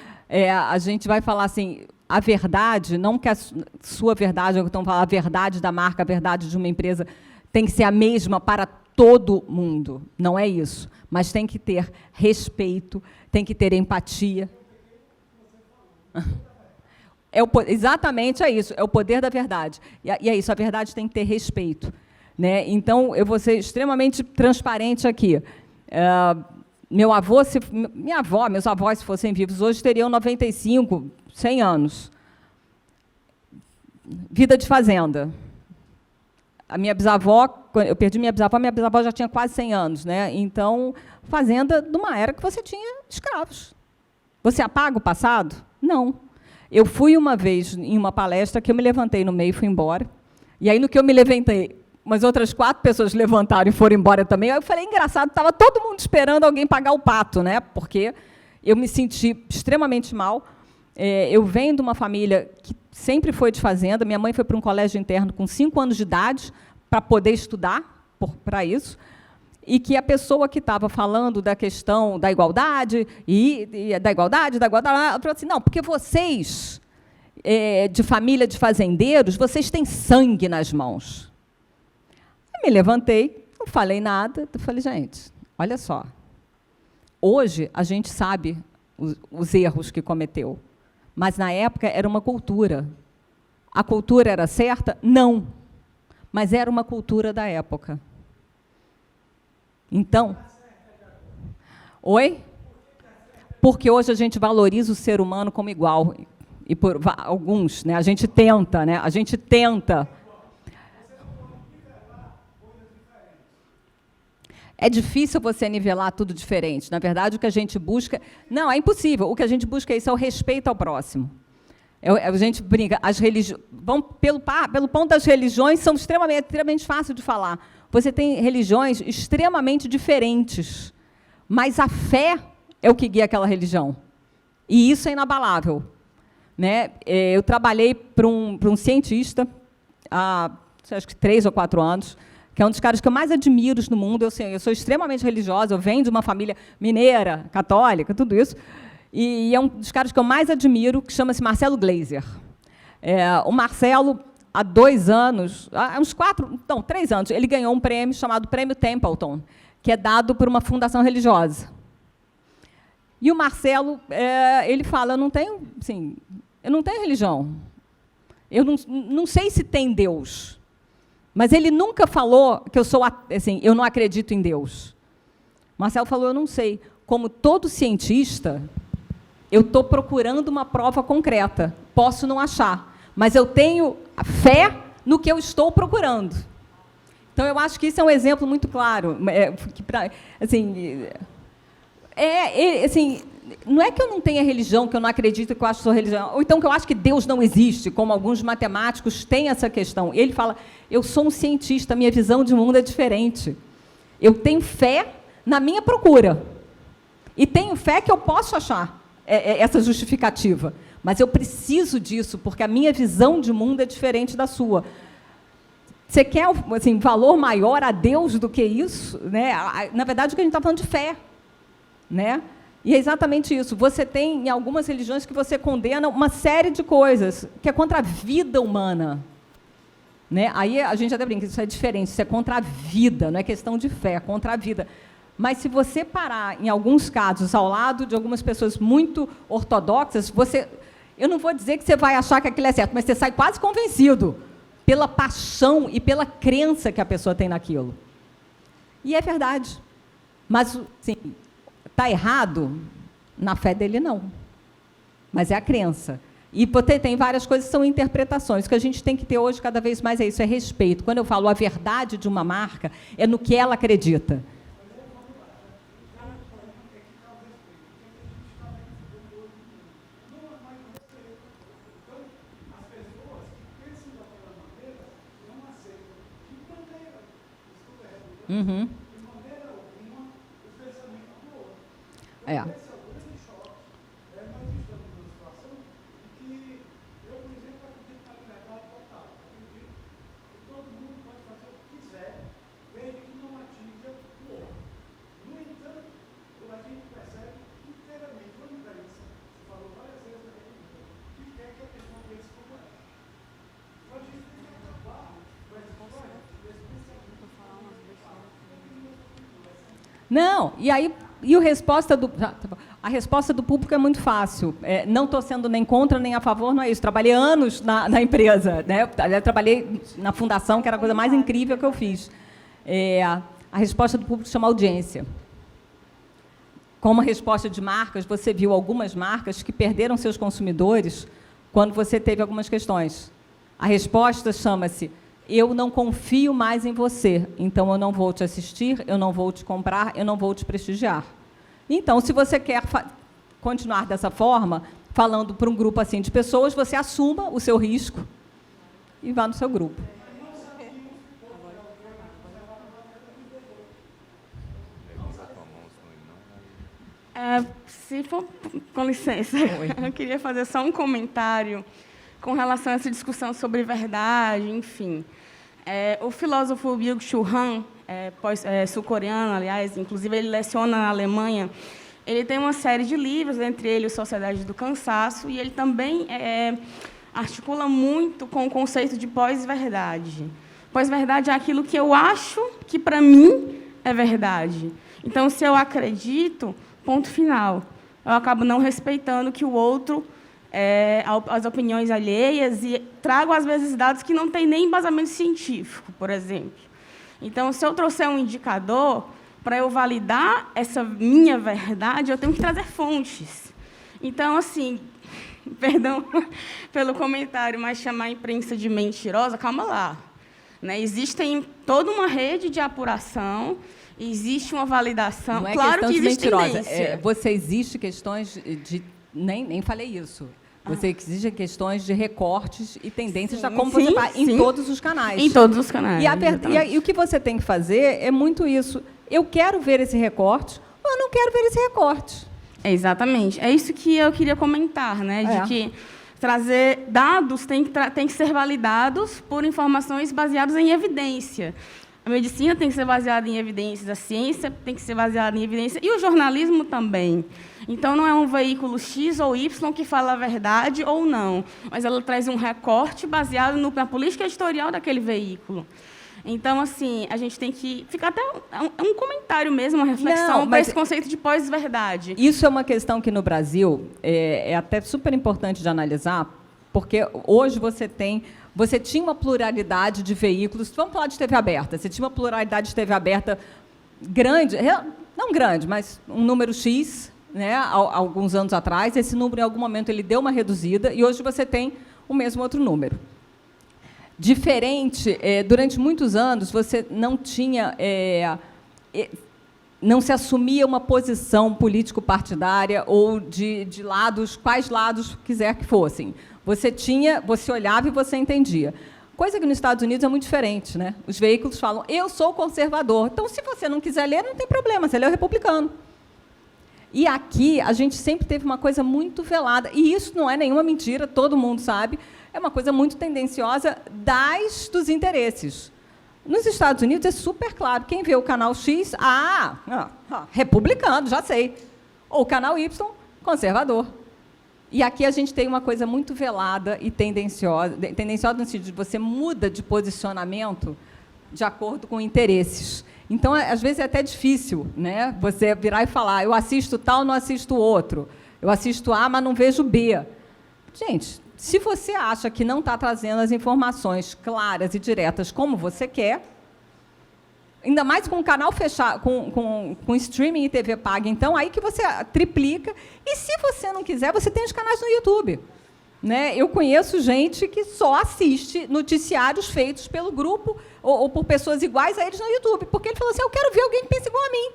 a gente vai falar assim, a verdade, não que a sua verdade, ou então falar a verdade da marca, a verdade de uma empresa, tem que ser a mesma para todo mundo. Não é isso. Mas tem que ter respeito, tem que ter empatia. Exatamente é isso, é o poder da verdade. E é isso, a verdade tem que ter respeito. Né? Então, eu vou ser extremamente transparente aqui. Meu avô, minha avó, meus avós, se fossem vivos hoje, teriam 95, 100 anos. Vida de fazenda. A minha bisavó, quando eu perdi minha bisavó já tinha quase 100 anos. Né? Então, fazenda de uma era que você tinha escravos. Você apaga o passado? Não. Eu fui uma vez em uma palestra que eu me levantei no meio e fui embora. E aí, no que eu me levantei, umas outras 4 pessoas levantaram e foram embora também. Aí eu falei, engraçado, estava todo mundo esperando alguém pagar o pato, né? Porque eu me senti extremamente mal. Eu venho de uma família que sempre foi de fazenda. Minha mãe foi para um colégio interno com 5 anos de idade para poder estudar para isso. E que a pessoa que estava falando da questão da igualdade, ela falou assim, não, porque vocês, de família de fazendeiros, vocês têm sangue nas mãos. Eu me levantei, não falei nada, eu falei, gente, olha só, hoje a gente sabe os erros que cometeu, mas na época era uma cultura. A cultura era certa? Não, mas era uma cultura da época. Então, oi? Porque hoje a gente valoriza o ser humano como igual, e por alguns, né, a gente tenta, né, a gente tenta. É difícil você nivelar tudo diferente. Na verdade, o que a gente busca... Não, é impossível. O que a gente busca é isso, é o respeito ao próximo. A gente brinca, as religiões... Pelo ponto das religiões, são extremamente fácil de falar. Você tem religiões extremamente diferentes, mas a fé é o que guia aquela religião. E isso é inabalável. Né? Eu trabalhei para um cientista há, acho que 3 ou 4 anos, que é um dos caras que eu mais admiro no mundo. Eu sou extremamente religiosa, eu venho de uma família mineira, católica, tudo isso, e é um dos caras que eu mais admiro, que chama-se Marcelo Gleiser. O Marcelo, há 2 anos, há uns 3 anos, ele ganhou um prêmio chamado Prêmio Templeton, que é dado por uma fundação religiosa. E o Marcelo, ele fala, eu não tenho religião. Eu não sei se tem Deus. Mas ele nunca falou que eu não acredito em Deus. O Marcelo falou, eu não sei. Como todo cientista, eu estou procurando uma prova concreta. Posso não achar, mas eu tenho fé no que eu estou procurando. Então, eu acho que isso é um exemplo muito claro. Não é que eu não tenha religião, que eu não acredito, que eu acho que sou religião, ou então que eu acho que Deus não existe, como alguns matemáticos têm essa questão. Ele fala, eu sou um cientista, minha visão de mundo é diferente. Eu tenho fé na minha procura. E tenho fé que eu posso achar essa justificativa. Mas eu preciso disso, porque a minha visão de mundo é diferente da sua. Você quer valor maior a Deus do que isso? Né? Na verdade, o que a gente está falando de fé. Né? E é exatamente isso. Você tem, em algumas religiões, que você condena uma série de coisas que é contra a vida humana. Né? Aí a gente até brinca, isso é diferente, isso é contra a vida, não é questão de fé, é contra a vida. Mas se você parar, em alguns casos, ao lado de algumas pessoas muito ortodoxas, eu não vou dizer que você vai achar que aquilo é certo, mas você sai quase convencido pela paixão e pela crença que a pessoa tem naquilo. E é verdade. Mas, assim, está errado? Na fé dele, não. Mas é a crença. E tem várias coisas que são interpretações. O que a gente tem que ter hoje, cada vez mais, é isso, é respeito. Quando eu falo a verdade de uma marca, é no que ela acredita. Uhum. Não, a resposta do público é muito fácil. Não estou sendo nem contra nem a favor, não é isso. Trabalhei anos na empresa, né? Eu trabalhei na fundação, que era a coisa mais incrível que eu fiz. A resposta do público chama audiência. Como a resposta de marcas, você viu algumas marcas que perderam seus consumidores quando você teve algumas questões. A resposta chama-se: eu não confio mais em você, então eu não vou te assistir, eu não vou te comprar, eu não vou te prestigiar. Então, se você quer continuar dessa forma, falando para um grupo assim de pessoas, você assuma o seu risco e vá no seu grupo. Se for, com licença, eu queria fazer só um comentário com relação a essa discussão sobre verdade, enfim. O filósofo Byung-Chul Han, sul-coreano, aliás, inclusive ele leciona na Alemanha, ele tem uma série de livros, entre eles Sociedade do Cansaço, e ele também articula muito com o conceito de pós-verdade. Pós-verdade é aquilo que eu acho que, para mim, é verdade. Então, se eu acredito, ponto final. Eu acabo não respeitando que o outro, as opiniões alheias, e trago, às vezes, dados que não têm nem embasamento científico, por exemplo. Então, se eu trouxer um indicador, para eu validar essa minha verdade, eu tenho que trazer fontes. Então, assim, perdão pelo comentário, mas chamar a imprensa de mentirosa, calma lá. Né? Existe toda uma rede de apuração, existe uma validação. Não é claro questão que de existe mentirosa. tendência. Existe questões de... Nem falei isso. Existe questões de recortes e tendências, como você faz em todos os canais. Em todos os canais. E o que você tem que fazer é muito isso. Eu quero ver esse recorte ou eu não quero ver esse recorte. Exatamente. É isso que eu queria comentar, né? De que trazer dados tem que ser validados por informações baseadas em evidência. A medicina tem que ser baseada em evidências, a ciência tem que ser baseada em evidência, e o jornalismo também. Então, não é um veículo X ou Y que fala a verdade ou não, mas ela traz um recorte baseado na política editorial daquele veículo. Então, assim, a gente tem que ficar até um comentário mesmo, uma reflexão para esse conceito de pós-verdade. Isso é uma questão que, no Brasil, é até super importante de analisar, porque hoje você tinha uma pluralidade de veículos. Vamos falar de TV aberta. Você tinha uma pluralidade de TV aberta grande, não grande, mas um número X, né, há alguns anos atrás. Esse número, em algum momento, ele deu uma reduzida, e hoje você tem o mesmo outro número. Diferente, durante muitos anos, você não tinha... não se assumia uma posição político-partidária ou de lados, quais lados quiser que fossem. Você olhava e você entendia. Coisa que nos Estados Unidos é muito diferente, né? Os veículos falam, eu sou conservador. Então, se você não quiser ler, não tem problema, você lê o republicano. E aqui, a gente sempre teve uma coisa muito velada. E isso não é nenhuma mentira, todo mundo sabe. É uma coisa muito tendenciosa dos interesses. Nos Estados Unidos, é super claro. Quem vê o canal X, republicano, já sei. Ou o canal Y, conservador. E aqui a gente tem uma coisa muito velada e tendenciosa no sentido de você muda de posicionamento de acordo com interesses. Então, às vezes, é até difícil, né, você virar e falar, eu assisto tal, não assisto outro. Eu assisto A, mas não vejo B. Gente, se você acha que não está trazendo as informações claras e diretas como você quer, ainda mais com o canal fechado, com streaming e TV paga, então, aí que você triplica. E, se você não quiser, você tem os canais no YouTube. Né? Eu conheço gente que só assiste noticiários feitos pelo grupo ou por pessoas iguais a eles no YouTube, porque ele falou assim, eu quero ver alguém que pensa igual a mim.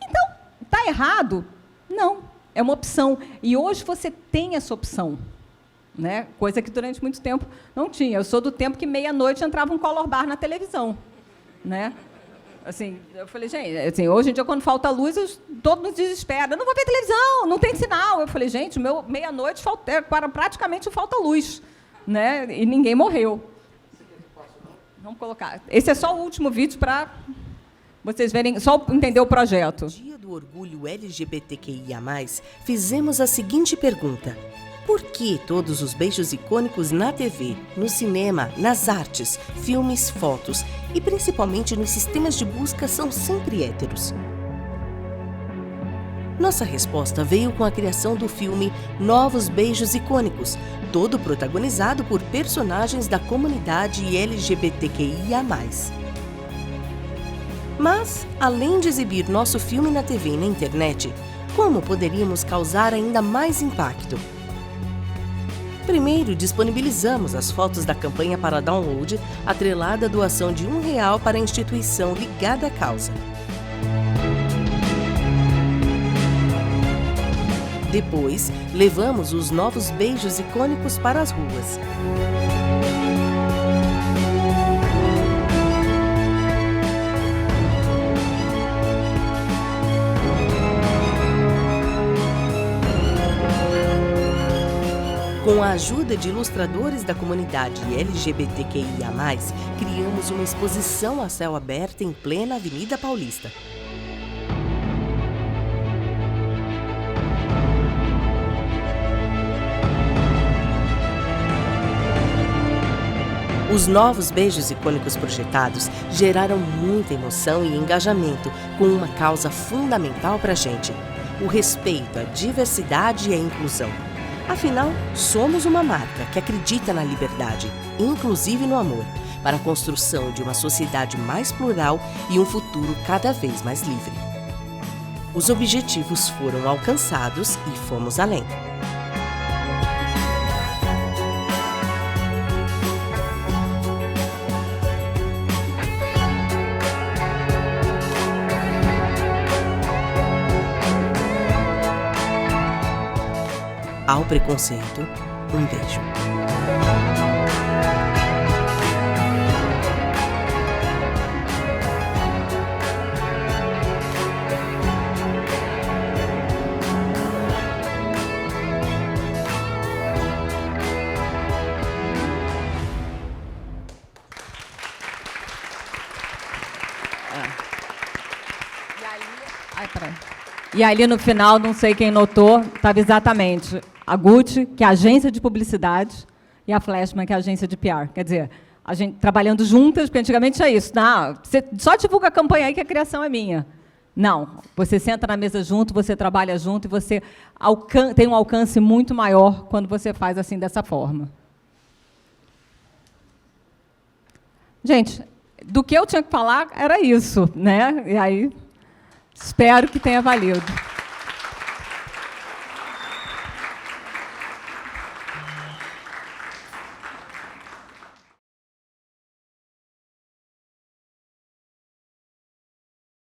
Então, está errado? Não, é uma opção. E hoje você tem essa opção. Né? Coisa que durante muito tempo não tinha. Eu sou do tempo que meia-noite entrava um color bar na televisão. Né? Assim, eu falei, gente, assim, hoje em dia, quando falta luz, todo mundo desespera. Eu não vou ver televisão, não tem sinal. Eu falei, gente, o meu meia-noite praticamente falta luz. Né? E ninguém morreu. Vamos colocar. Esse é só o último vídeo para vocês verem, só entender o projeto. No Dia do Orgulho LGBTQIA+, fizemos a seguinte pergunta. Por que todos os beijos icônicos na TV, no cinema, nas artes, filmes, fotos e principalmente nos sistemas de busca são sempre héteros? Nossa resposta veio com a criação do filme Novos Beijos Icônicos, todo protagonizado por personagens da comunidade LGBTQIA+. Mas, além de exibir nosso filme na TV e na internet, como poderíamos causar ainda mais impacto? Primeiro, disponibilizamos as fotos da campanha para download, atrelada à doação de R$1 para a instituição ligada à causa. Depois, levamos os novos beijos icônicos para as ruas. Com a ajuda de ilustradores da comunidade LGBTQIA+, criamos uma exposição a céu aberto em plena Avenida Paulista. Os novos beijos icônicos projetados geraram muita emoção e engajamento com uma causa fundamental para a gente: o respeito à diversidade e à inclusão. Afinal, somos uma marca que acredita na liberdade, inclusive no amor, para a construção de uma sociedade mais plural e um futuro cada vez mais livre. Os objetivos foram alcançados e fomos além. Ao preconceito, um beijo. E ali no final, não sei quem notou, estava exatamente a Gucci, que é a agência de publicidade, e a Flashman, que é a agência de PR. Quer dizer, a gente trabalhando juntas, porque antigamente tinha isso. Não, você só divulga a campanha aí que a criação é minha. Não, você senta na mesa junto, você trabalha junto e você tem um alcance muito maior quando você faz assim, dessa forma. Gente, do que eu tinha que falar era isso, né? E aí, espero que tenha valido.